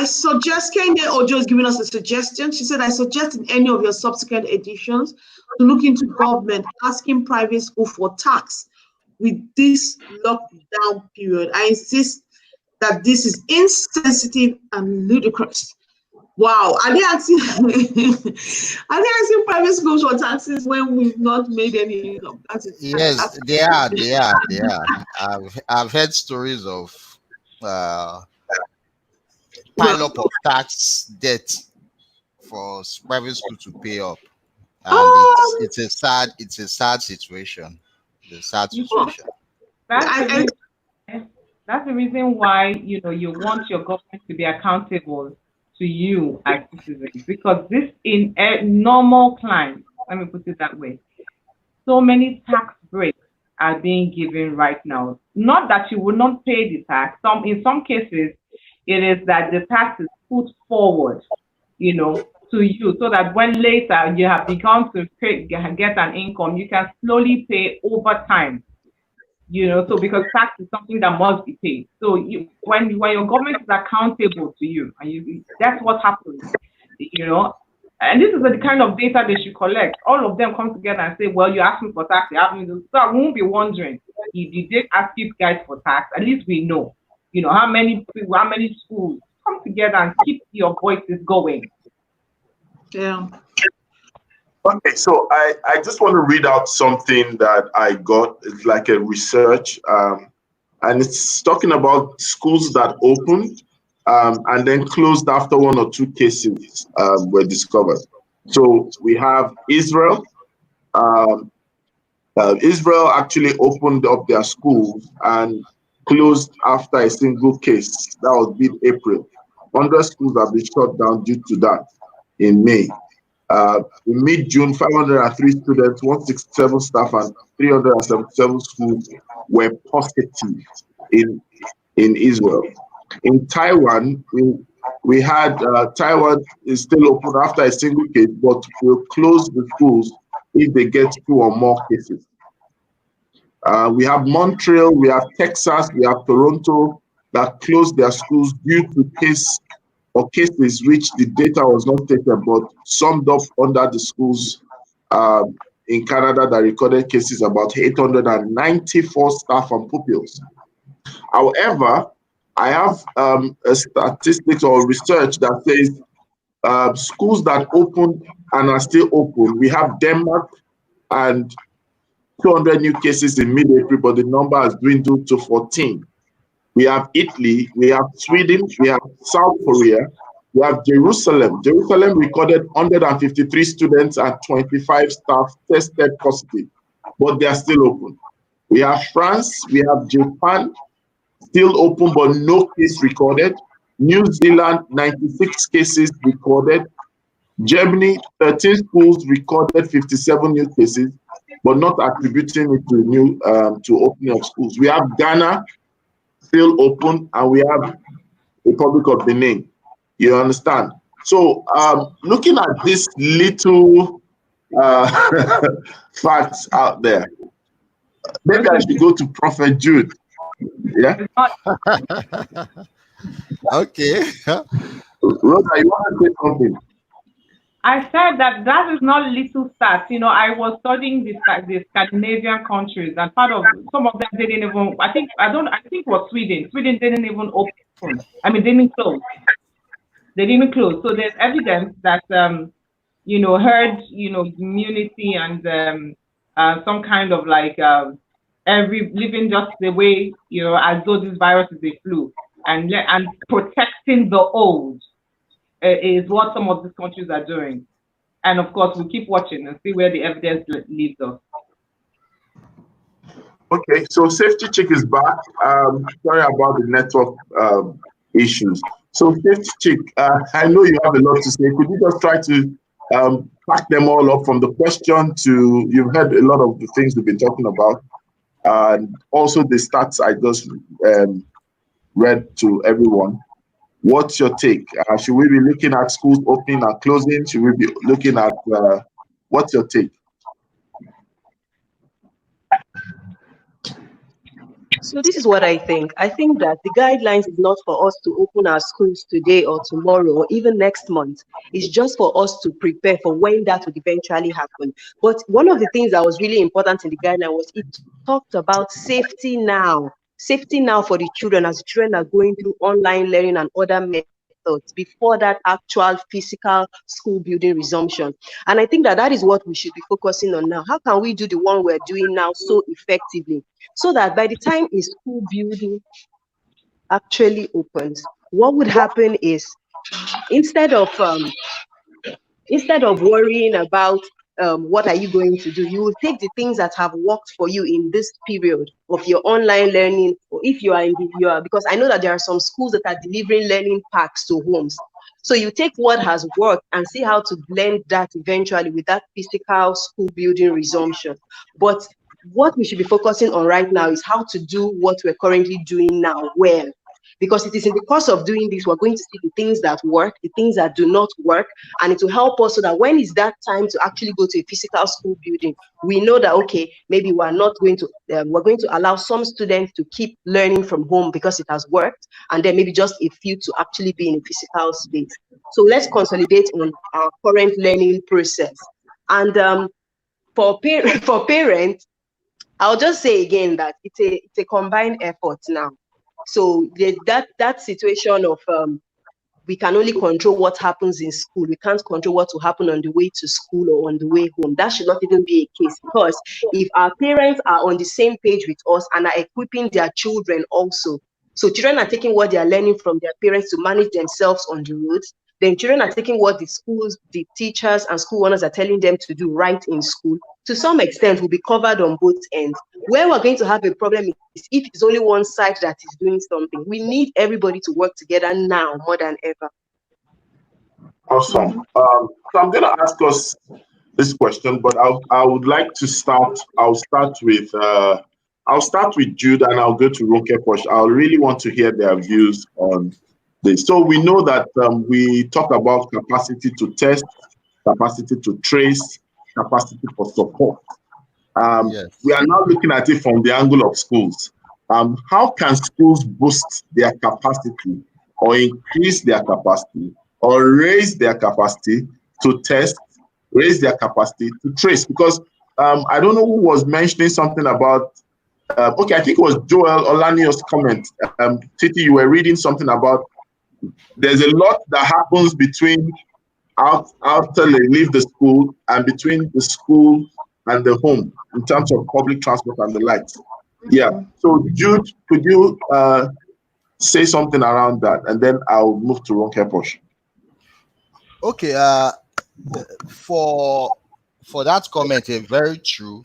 suggest, Kende Ojo is giving us a suggestion. She said, I suggest in any of your subsequent editions to look into government asking private school for tax with this lockdown period. I insist that this is insensitive and ludicrous. Wow, are they asking private schools for taxes when we've not made any income? Yes, they are. I've heard stories of pile up of tax debt for private school to pay up, and it's a sad situation. The sad situation. That's the reason why you want your government to be accountable to you as citizens, because this in a normal climate, let me put it that way, so many tax breaks are being given right now. Not that you will not pay the tax. In some cases, it is that the tax is put forward, to you, so that when later you have begun to get an income, you can slowly pay over time. So because tax is something that must be paid. So when your government is accountable to you, and that's what happens, And this is the kind of data they should collect. All of them come together and say, well, you're asking for tax. So I won't be wondering if you did ask you guys for tax. At least we know, how many people, how many schools come together and keep your voices going. Yeah. Okay, so I just want to read out something that I got. It's like a research, and it's talking about schools that opened and then closed after 1 or 2 cases were discovered. So we have Israel. Israel actually opened up their schools and closed after a single case. That was mid-April. 100 schools have been shut down due to that in May. In mid-June, 503 students, 167 staff, and 377 schools were positive. in Israel. In Taiwan, we had Taiwan is still open after a single case, but will close the schools if they get 2 or more cases. We have Montreal, we have Texas, we have Toronto that closed their schools due to cases which the data was not taken, but summed up under the schools in Canada that recorded cases about 894 staff and pupils. However, I have a statistics or research that says schools that opened and are still open, we have Denmark and 200 new cases in mid-April, but the number has dwindled to 14. We have Italy, we have Sweden, we have South Korea, we have Jerusalem. Jerusalem recorded 153 students and 25 staff tested positive, but they are still open. We have France, we have Japan, still open, but no case recorded. New Zealand, 96 cases recorded. Germany, 13 schools recorded 57 new cases, but not attributing it to opening of schools. We have Ghana still open, and we have Republic of Benin. You understand? So looking at this little facts out there, maybe I should go to Prophet Jude. Yeah. Okay. Rhoda, you want to say something? I said that is not little stats. You know, I was studying the Scandinavian countries, and part of some of them didn't even. I think it was Sweden. Sweden didn't even open. I mean, didn't close. They didn't close. So there's evidence that you know, herd, you know, immunity and some kind of like every living just the way, you know, as though this virus is a flu, and protecting the old is what some of these countries are doing. And of course, we'll keep watching and see where the evidence leads us. Okay, so Safety Chick is back. Sorry about the network issues. So Safety Chick, I know you have a lot to say. Could you just try to pack them all up from the question to, you've heard a lot of the things we've been talking about, and also the stats I just read to everyone. What's your take? Should we be looking at schools opening and closing? Should we be looking at, what's your take? So this is what I think. I think that the guidelines is not for us to open our schools today or tomorrow or even next month. It's just for us to prepare for when that would eventually happen. But one of the things that was really important in the guideline was it talked about safety now. Safety now for the children as the children are going through online learning and other methods before that actual physical school building resumption. And I think that is what we should be focusing on now. How can we do the one we're doing now so effectively, so that by the time a school building actually opens, what would happen is instead of worrying about what are you going to do, you will take the things that have worked for you in this period of your online learning, or if you are because I know that there are some schools that are delivering learning packs to homes. So you take what has worked and see how to blend that eventually with that physical school building resumption. But what we should be focusing on right now is how to do what we're currently doing now well. Because it is in the course of doing this, we're going to see the things that work, the things that do not work, and it will help us so that when it's that time to actually go to a physical school building, we know that, okay, maybe we're going to allow some students to keep learning from home because it has worked, and then maybe just a few to actually be in a physical space. So let's consolidate on our current learning process. And for parents, I'll just say again that it's a combined effort now. So that situation of we can only control what happens in school. We can't control what will happen on the way to school or on the way home. That should not even be a case, because if our parents are on the same page with us and are equipping their children also, so children are taking what they are learning from their parents to manage themselves on the roads, then children are taking what the schools, the teachers and school owners are telling them to do right in school, to some extent will be covered on both ends. Where we're going to have a problem is if it's only one side that is doing something. We need everybody to work together now more than ever. Awesome. So I'm going to ask us this question, but I would like to start. I'll start with I'll start with Jude and I'll go to Ronke Posh. I really want to hear their views on this. So we know that we talk about capacity to test, capacity to trace, capacity for support. Yes. We are now looking at it from the angle of schools. How can schools boost their capacity or increase their capacity or raise their capacity to test, raise their capacity to trace? Because I don't know who was mentioning something about, okay, I think it was Joel Olanio's comment. Titi, you were reading something about there's a lot that happens between after they leave the school and between the school and the home in terms of public transport and the likes. Yeah. So Jude, could you say something around that, and then I'll move to Ronke Posh. Okay. For that comment, very true,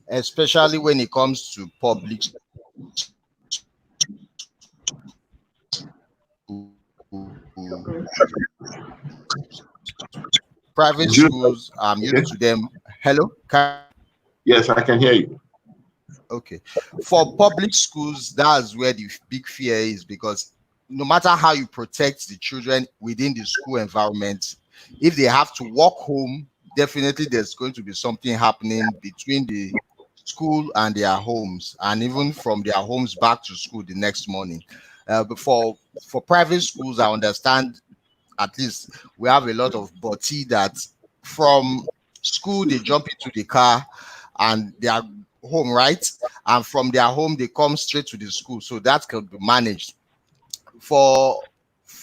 especially when it comes to public private Jude, schools. I'm okay. used to them. Hello. Yes, I can hear you. Okay. For public schools, that's where the big fear is, because no matter how you protect the children within the school environment, if they have to walk home, definitely there's going to be something happening between the school and their homes, and even from their homes back to school the next morning. But for private schools, I understand at least we have a lot of body that from school they jump into the car and they are home, right? And from their home they come straight to the school, so that can be managed. For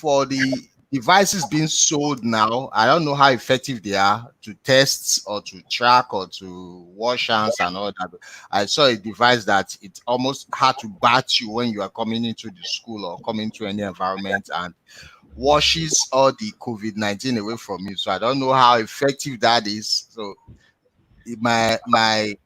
the devices being sold now, I don't know how effective they are to test or to track or to wash hands and all that. I saw a device that it almost had to bat you when you are coming into the school or coming to any environment, and washes all the COVID-19 away from you. So I don't know how effective that is. So my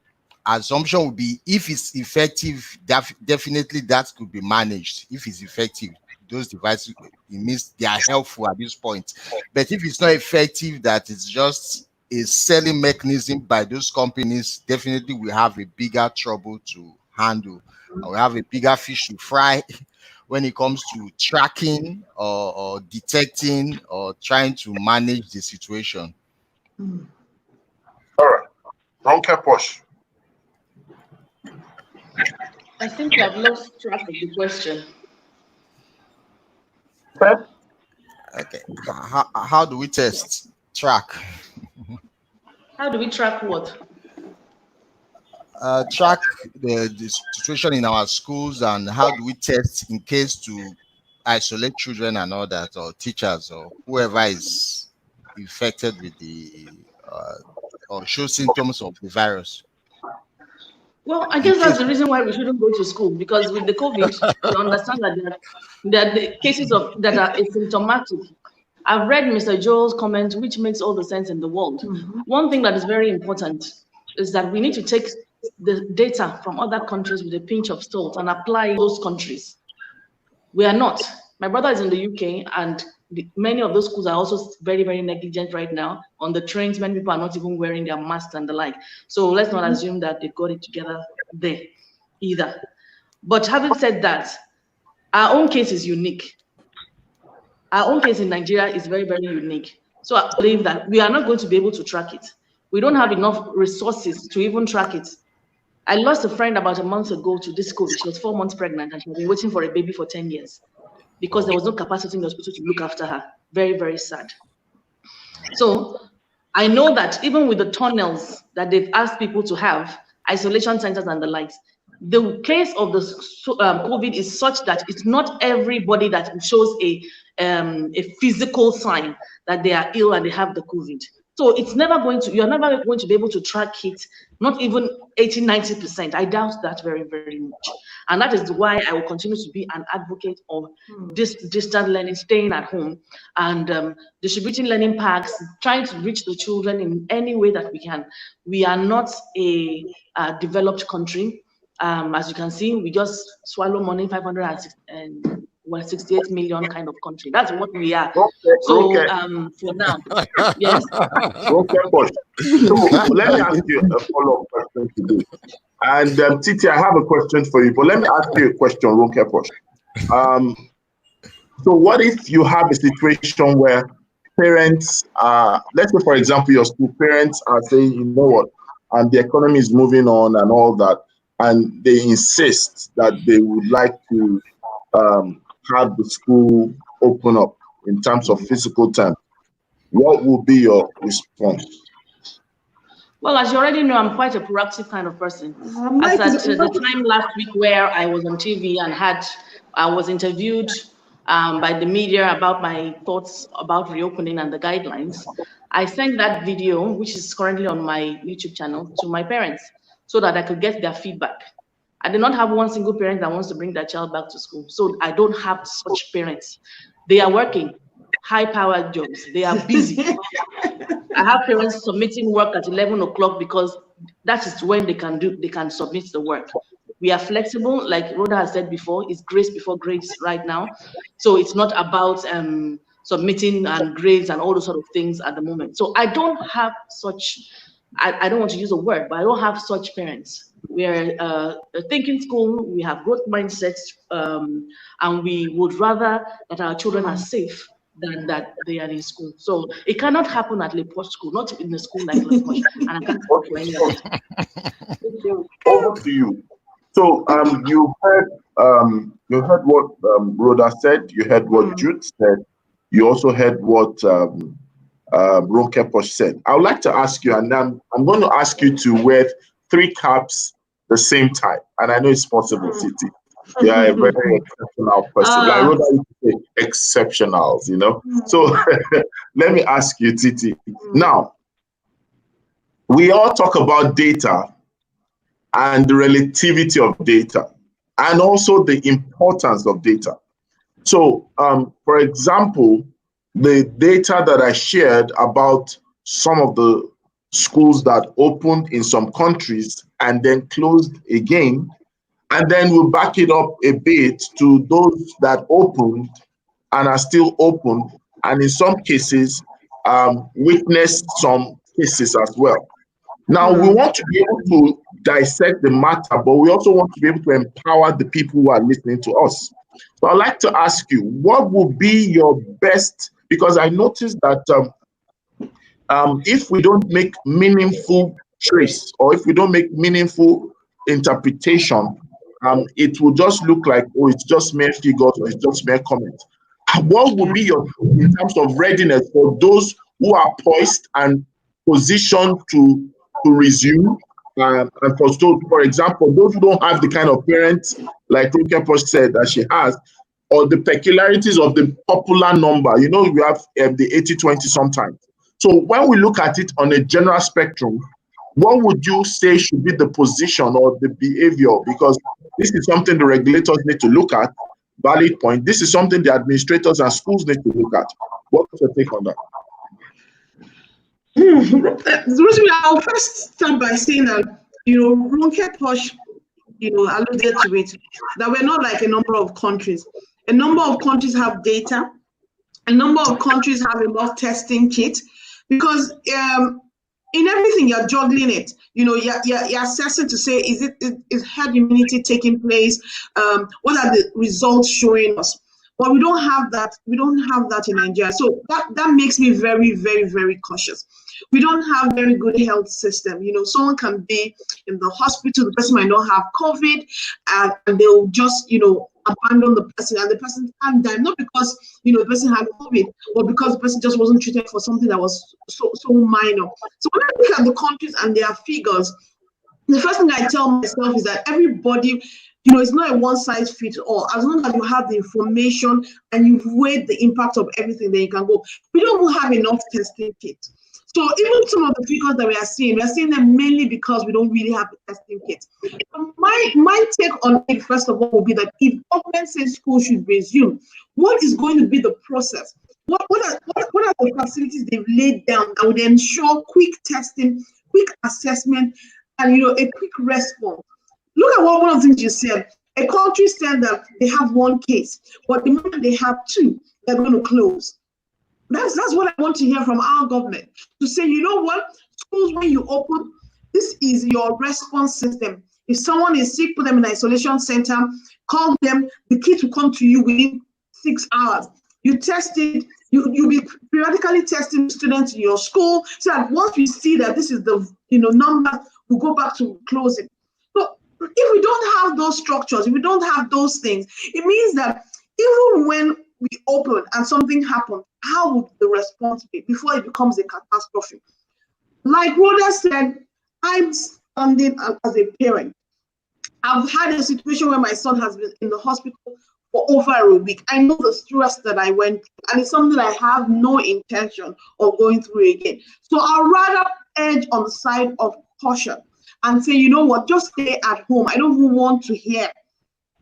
assumption would be, if it's effective, definitely that could be managed. If it's effective, those devices, it means they are helpful at this point. But if it's not effective, that it's just a selling mechanism by those companies, definitely we have a bigger trouble to handle. We have a bigger fish to fry when it comes to tracking or detecting or trying to manage the situation. All right. Ronke Posh. I think I've lost track of the question. Okay. How do we test, track? How do we track what? Track the situation in our schools, and how do we test in case to isolate children and all that, or teachers or whoever is infected with the or show symptoms of the virus. Well, I guess that's the reason why we shouldn't go to school, because with the COVID, we understand that there are the cases of that are asymptomatic. I've read Mr. Joel's comment, which makes all the sense in the world. One thing that is very important is that we need to take the data from other countries with a pinch of salt and apply those countries. We are not. My brother is in the UK, and many of those schools are also very, very negligent right now. On the trains, many people are not even wearing their masks and the like. So let's not assume that they got it together there either. But having said that, our own case is unique. Our own case in Nigeria is very, very unique. So I believe that we are not going to be able to track it. We don't have enough resources to even track it. I lost a friend about a month ago to this COVID. She was 4 months pregnant and she had been waiting for a baby for 10 years because there was no capacity in the hospital to look after her. Very, very sad. So I know that even with the tunnels that they've asked people to have, isolation centers and the likes, the case of the COVID is such that it's not everybody that shows a physical sign that they are ill and they have the COVID. So it's never going to, you're never going to be able to track it, not even 80, 90%. I doubt that very, very much. And that is why I will continue to be an advocate of this distant learning, staying at home, and distributing learning packs, trying to reach the children in any way that we can. We are not a developed country. As you can see, we just swallow money, 501 we're 68 million kind of country. That's what we are. Okay, So okay. for now, yes. Okay, push. So let me ask you a follow-up question to this. And Titi, I have a question for you, but let me ask you a question, Ronke Push. So what if you have a situation where parents, let's say for example, your school parents are saying, you know what, and the economy is moving on and all that, and they insist that they would like to have the school open up in terms of physical terms, what will be your response? Well, as you already know, I'm quite a proactive kind of person. As at the time last week where I was on TV and I was interviewed by the media about my thoughts about reopening and the guidelines, I sent that video, which is currently on my YouTube channel, to my parents so that I could get their feedback. I did not have one single parent that wants to bring their child back to school. So I don't have such parents. They are working high-powered jobs. They are busy. I have parents submitting work at 11 o'clock because that is when they can submit the work. We are flexible, like Rhoda has said before, it's grace before grace right now. So it's not about submitting and grades and all those sort of things at the moment. So I don't have such, I don't want to use a word, but I don't have such parents. We're a thinking school, we have growth mindsets, and we would rather that our children are safe than that they are in school. So it cannot happen at Le Poche school, not in a school like Le Poche, and I can't speak for any of it. Over to you. So you heard what Rhoda said, you heard what Jude said, you also heard what Ronke Push said. I would like to ask you, and I'm going to ask you to wear 3 caps the same time, and I know it's possible, Titi. You are a very exceptional person. Like Rhoda used to say, exceptionals, you know. So let me ask you, Titi. Now, we all talk about data and the relativity of data, and also the importance of data. So, for example, the data that I shared about some of the schools that opened in some countries and then closed again, and then we'll back it up a bit to those that opened and are still open, and in some cases, witnessed some cases as well. Now, we want to be able to dissect the matter, but we also want to be able to empower the people who are listening to us. So I'd like to ask you, what would be your best, because I noticed that if we don't make meaningful trace, or if we don't make meaningful interpretation, it will just look like, oh, it's just mere figures or it's just mere comments. What would be your, in terms of readiness for those who are poised and positioned to resume, and for example, those who don't have the kind of parents like Ronke Push said that she has, or the peculiarities of the popular number. You know, we have the 80-20 sometimes. So when we look at it on a general spectrum, what would you say should be the position or the behavior? Because this is something the regulators need to look at, valid point. This is something the administrators and schools need to look at. What's your take on that? I'll first start by saying that, Ronke Push, alluded to it, that we're not like a number of countries. A number of countries have data. A number of countries have enough testing kits, because in everything you're juggling it. You're assessing to say, is herd immunity taking place? What are the results showing us? But we don't have that. We don't have that in Nigeria. So that makes me very, very, very cautious. We don't have very good health system. Someone can be in the hospital, the person might not have COVID, and they'll just, abandon the person, and the person can die, not because, the person had COVID, but because the person just wasn't treated for something that was so minor. So when I look at the countries and their figures, the first thing I tell myself is that everybody, it's not a one size fits all. As long as you have the information and you've weighed the impact of everything, then you can go. We don't have enough testing kits. So even some of the figures that we are seeing them mainly because we don't really have the testing kits. My take on it, first of all, will be that if government says schools should resume, what is going to be the process? What are the facilities they've laid down that would ensure quick testing, quick assessment, and a quick response? Look at one of the things you said. A country said that they have one case, but the moment they have two, they're going to close. That's what I want to hear from our government, to say, you know what, schools, when you open, this is your response system. If someone is sick, put them in an isolation center, call them, the kids will come to you within 6 hours. You test it, you'll be periodically testing students in your school, so that once we see that this is the number, we'll go back to closing. So if we don't have those structures, if we don't have those things, it means that even when we open and something happens, how would the response be before it becomes a catastrophe? Like Rhoda said, I'm standing as a parent. I've had a situation where my son has been in the hospital for over a week. I know the stress that I went through, and it's something I have no intention of going through again. So I'd rather edge on the side of caution and say, you know what, just stay at home. I don't even want to hear,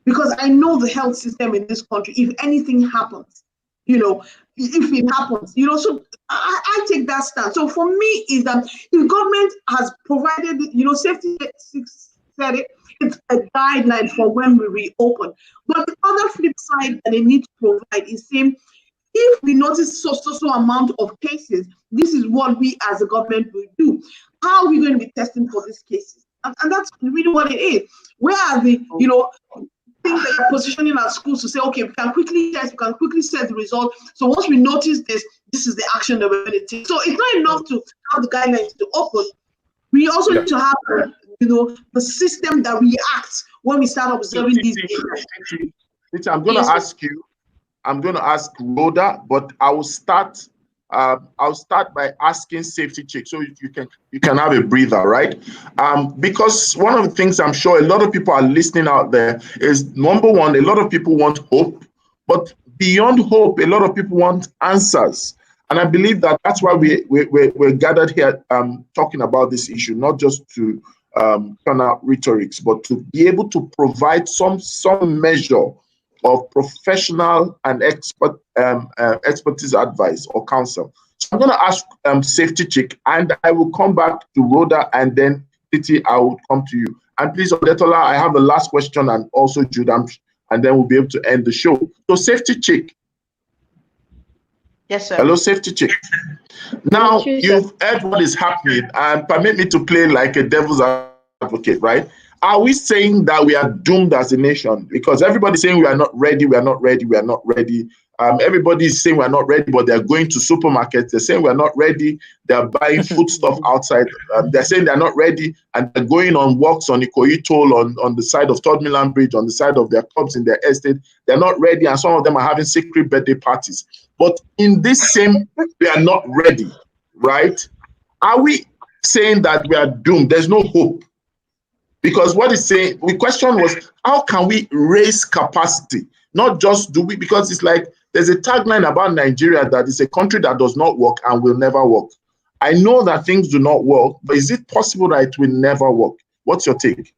because I know the health system in this country. If anything happens, if it happens, so I take that stand. So for me, is that if government has provided, safety said it, it's a guideline for when we reopen. But the other flip side that they need to provide is saying, if we notice so amount of cases, this is what we as a government will do. How are we going to be testing for these cases? And that's really what it is. Where are the, things that you're positioning our schools to say, okay, we can quickly test, we can quickly set the result. So once we notice this is the action that we're going to take. So it's not enough to have the guidelines to open. We also need to have, the system that reacts when we start observing these data. I'm going to ask Rhoda, but I will start. I'll start by asking safety check, so you can have a breather, right? Because one of the things I'm sure a lot of people are listening out there is, number one, a lot of people want hope, but beyond hope, a lot of people want answers. And I believe that that's why we're gathered here talking about this issue, not just to turn out rhetorics, but to be able to provide some measure of professional and expertise advice or counsel. So I'm going to ask safety check, and I will come back to Rhoda, and then Titi, I will come to you. And please, Odetola, I have the last question, and also Judah, and then we'll be able to end the show. So safety check. Yes, sir. Hello, safety check. Now, you've heard what is happening, and permit me to play like a devil's advocate, right? Are we saying that we are doomed as a nation? Because everybody's saying we are not ready, we are not ready, we are not ready. Everybody is saying we are not ready, but they're going to supermarkets. They're saying we are not ready. They're buying food stuff outside. They're saying they're not ready, and they're going on walks on Ikoyi Toll, on the side of Third Milan Bridge, on the side of their clubs in their estate. They're not ready, and some of them are having secret birthday parties. But in this same, we are not ready, right? Are we saying that we are doomed? There's no hope. Because what it's saying, the question was, how can we raise capacity? Not just do we, because it's like, there's a tagline about Nigeria that is a country that does not work and will never work. I know that things do not work, but is it possible that it will never work? What's your take?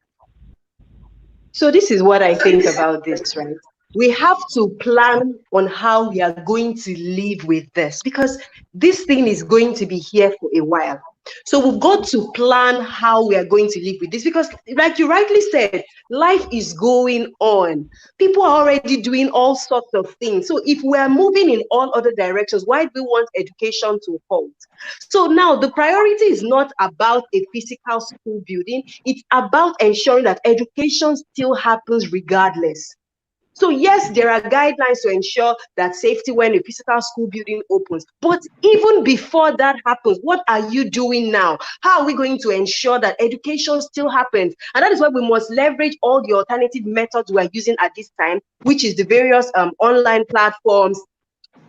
So this is what I think about this, right? We have to plan on how we are going to live with this, because this thing is going to be here for a while. So we've got to plan how we are going to live with this, because like you rightly said, life is going on. People are already doing all sorts of things. So if we are moving in all other directions, why do we want education to halt? So now the priority is not about a physical school building. It's about ensuring that education still happens regardless. So yes, there are guidelines to ensure that safety when a physical school building opens. But even before that happens, what are you doing now? How are we going to ensure that education still happens? And that is why we must leverage all the alternative methods we are using at this time, which is the various online platforms,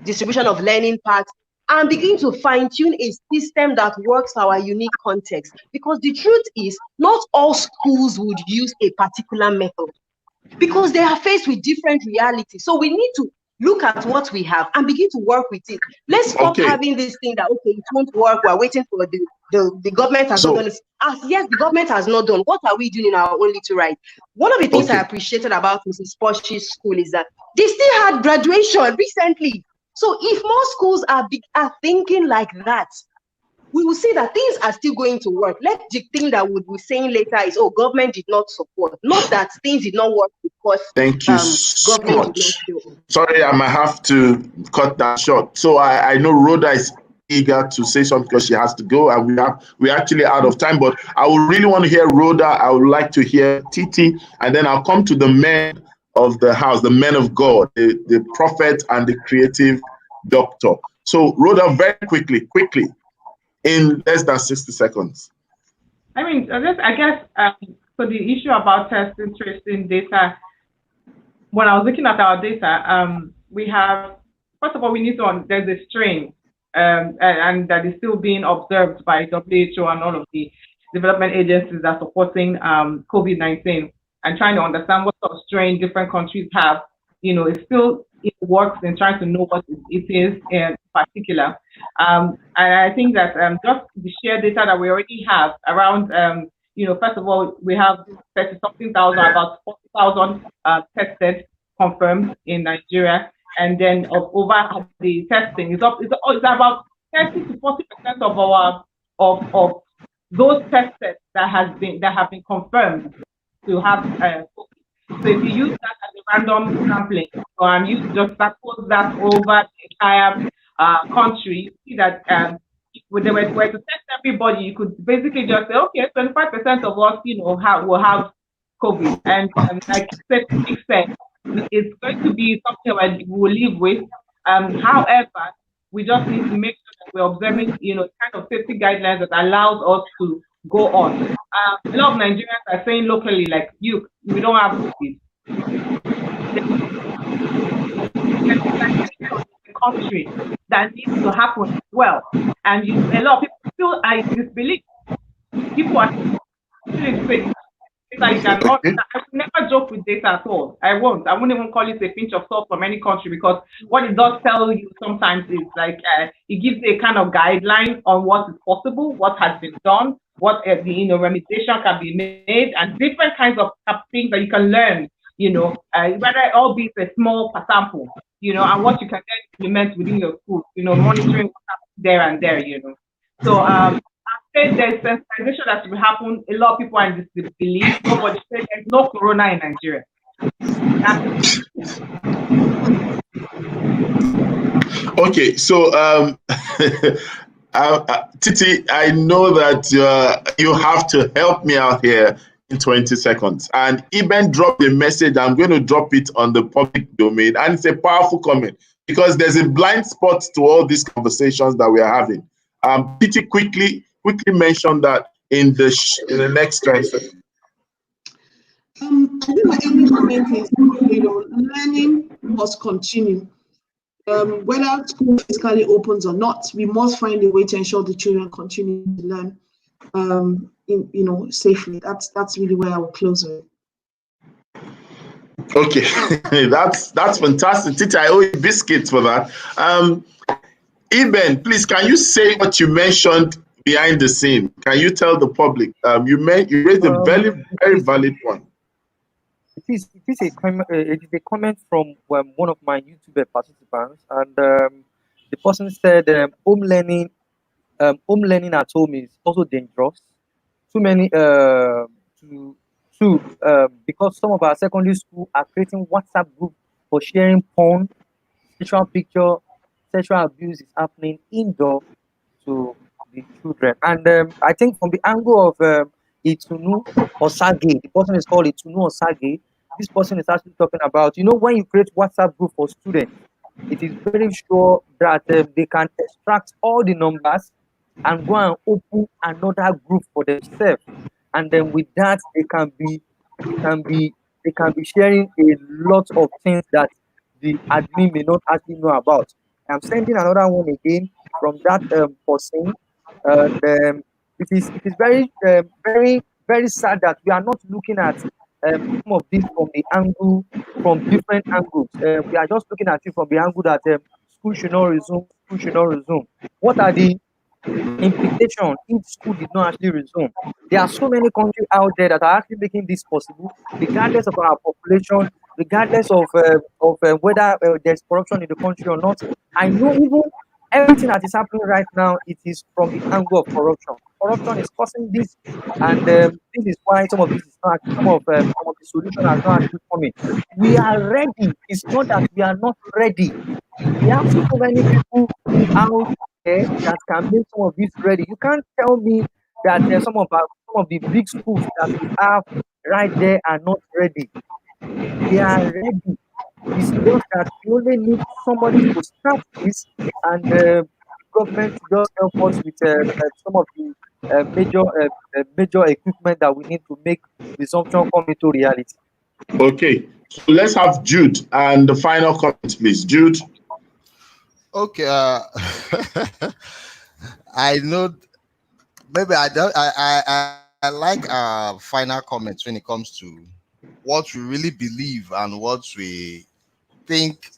distribution of learning paths, and begin to fine-tune a system that works for our unique context. Because the truth is, not all schools would use a particular method, because they are faced with different realities. So we need to look at what we have and begin to work with it. Let's stop having this thing that, okay, it won't work, we're waiting for the government has not done it. Yes, the government has not done. What are we doing in our own little right? One of the things I appreciated about Mrs. Posh's school is that they still had graduation recently. So if more schools are thinking like that, we will see that things are still going to work. Let the thing that we'll be saying later is, oh, government did not support. Not that things did not work because Thank you so government did not much. show. Sorry, I might have to cut that short. So I know Rhoda is eager to say something because she has to go, and we're actually out of time. But I would really want to hear Rhoda. I would like to hear Titi, and then I'll come to the men of the house, the men of God, the prophet and the creative doctor. So Rhoda, very quickly, in less than 60 seconds. I mean, I guess so the issue about testing, tracing data, when I was looking at our data, we have, first of all, we need to, there's a strain, and that is still being observed by WHO and all of the development agencies that are supporting COVID-19 and trying to understand what sort of strain different countries have. You know, it works in trying to know what it is in particular. And I think that just the sheer data that we already have around, you know, first of all, we have 30-something thousand, about 40,000 tested, confirmed in Nigeria. And then over the testing, it's about 30 to 40% of our of those tested that have been confirmed to have COVID. So if you use that as a random sampling, and you just suppose that over the entire country, you see that if they were to test everybody, you could basically just say, okay, 25% of us, you know, will have COVID, and like Steve said, it's going to be something that we will live with. However, we just need to make sure that we're observing, you know, kind of safety guidelines that allows us to go on. A lot of Nigerians are saying locally, like, we don't have COVID. The country that needs to happen as well. And a lot of people still are in disbelief. People are still in faith. I would never joke with data at all. I won't. I wouldn't even call it a pinch of salt from any country, because what it does tell you sometimes is like it gives you a kind of guideline on what is possible, what has been done, what the remediation can be made, and different kinds of things that you can learn. You know, whether all be a small sample, you know, and what you can then implement within your school. You know, monitoring what happens there and there. You know, so. There's sensitization that will happen. A lot of people are in disbelief. Nobody said there's no corona in Nigeria. Okay, so Titi, I know that you have to help me out here in 20 seconds. And Eben dropped a message. I'm going to drop it on the public domain, and it's a powerful comment because there's a blind spot to all these conversations that we are having. Titi, quickly mention that in the next 20 seconds. I think my only comment is, you know, learning must continue. Whether school physically opens or not, we must find a way to ensure the children continue to learn, safely. That's really where I will close it. Okay, that's fantastic. Titi, I owe you biscuits for that. Eben, please, can you say what you mentioned behind the scene? Can you tell the public? You raised a very, very valid point. It is a comment from one of my YouTube participants, and the person said home learning at home is also dangerous. Too many because some of our secondary school are creating WhatsApp group for sharing porn, sexual picture, sexual abuse is happening indoor to the children. And I think from the angle of Itunu Osage, the person is called Itunu Osage. This person is actually talking about, when you create WhatsApp group for students, it is very sure that they can extract all the numbers and go and open another group for themselves. And then with that, they can be sharing a lot of things that the admin may not actually know about. I'm sending another one again from that person. And it is very very very sad that we are not looking at some of this from different angles. We are just looking at it from the angle that school should not resume. What are the implications if school did not actually resume? There are so many countries out there that are actually making this possible, regardless of our population, regardless of whether there's corruption in the country or not. I know everything that is happening right now, it is from the angle of corruption. Corruption is causing this, and this is why some of this is not some of the solution are not actually coming. We are ready. It's not that we are not ready. We have so many people out there that can make some of this ready. You can't tell me that some of the big schools that we have right there are not ready. They are ready. It's just that we only need somebody to start this, and government to just help us with some of the major equipment that we need to make resumption come into reality. Okay, so let's have Jude and the final comment, please. Jude. Okay. I know. Maybe I don't. I like final comments when it comes to what we really believe and what we think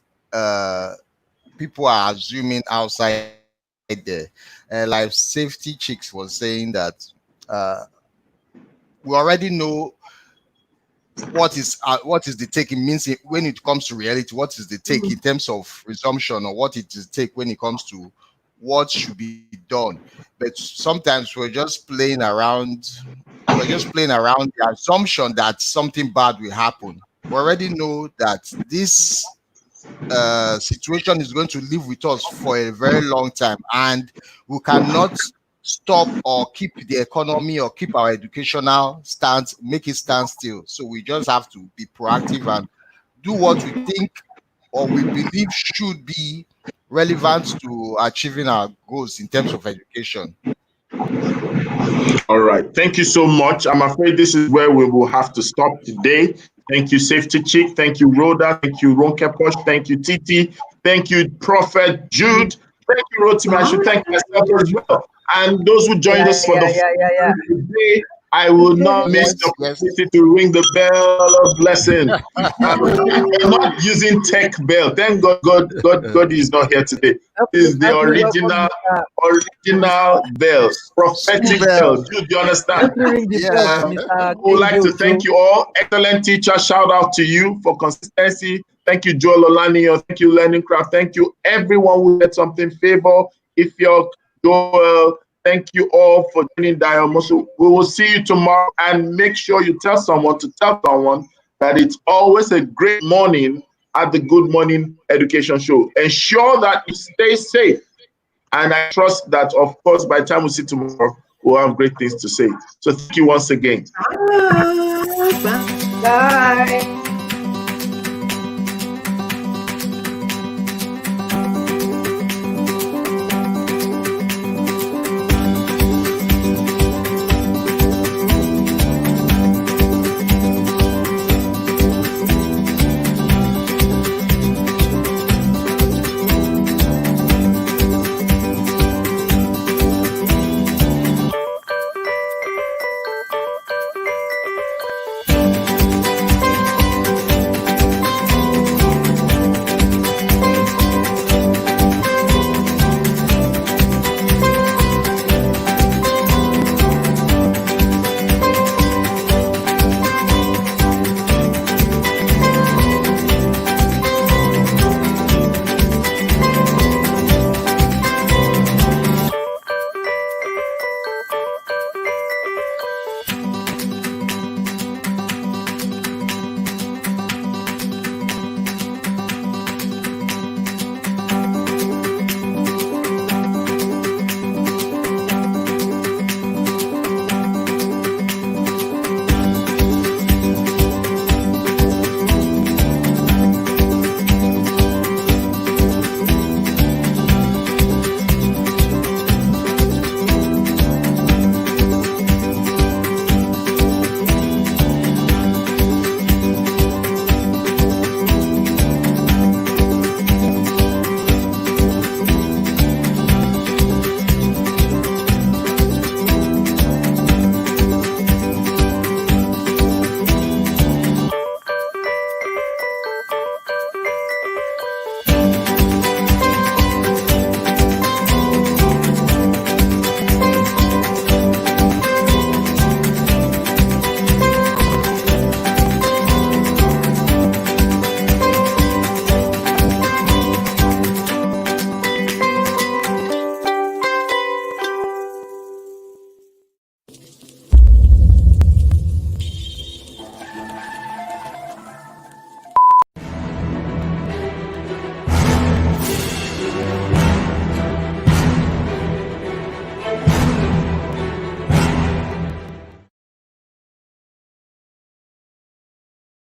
people are assuming outside there. Like Safety Chicks was saying that we already know what is the take. It means when it comes to reality, what is the take in terms of resumption, or what it is take when it comes to what should be done. But sometimes we're just playing around. We're just playing around the assumption that something bad will happen. We already know that this situation is going to live with us for a very long time, and we cannot stop or keep the economy or keep our educational stance, make it stand still. So we just have to be proactive and do what we think or we believe should be relevant to achieving our goals in terms of education. All right. Thank you so much. I'm afraid this is where we will have to stop today. Thank you, Safety Chick. Thank you, Rhoda. Thank you, Ronke Posh. Thank you, Titi. Thank you, Prophet Jude. Thank you, Rotimi. I should thank myself as well. And those who joined us for the first time today, I will not miss the opportunity to ring the bell of blessing. I'm not using tech bell. Thank God, God is not here today. This is the original bell, prophetic bell. Do you understand? I would like to thank you all. Excellent teacher. Shout out to you for consistency. Thank you, Joel Olanio. Thank you, Learning Craft. Thank you, everyone who did something. Favor, if you're Joel. Thank you all for joining Diamosu. We will see you tomorrow, and make sure you tell someone that it's always a great morning at the Good Morning Education Show. Ensure that you stay safe. And I trust that, of course, by the time we see tomorrow, we'll have great things to say. So thank you once again. Bye.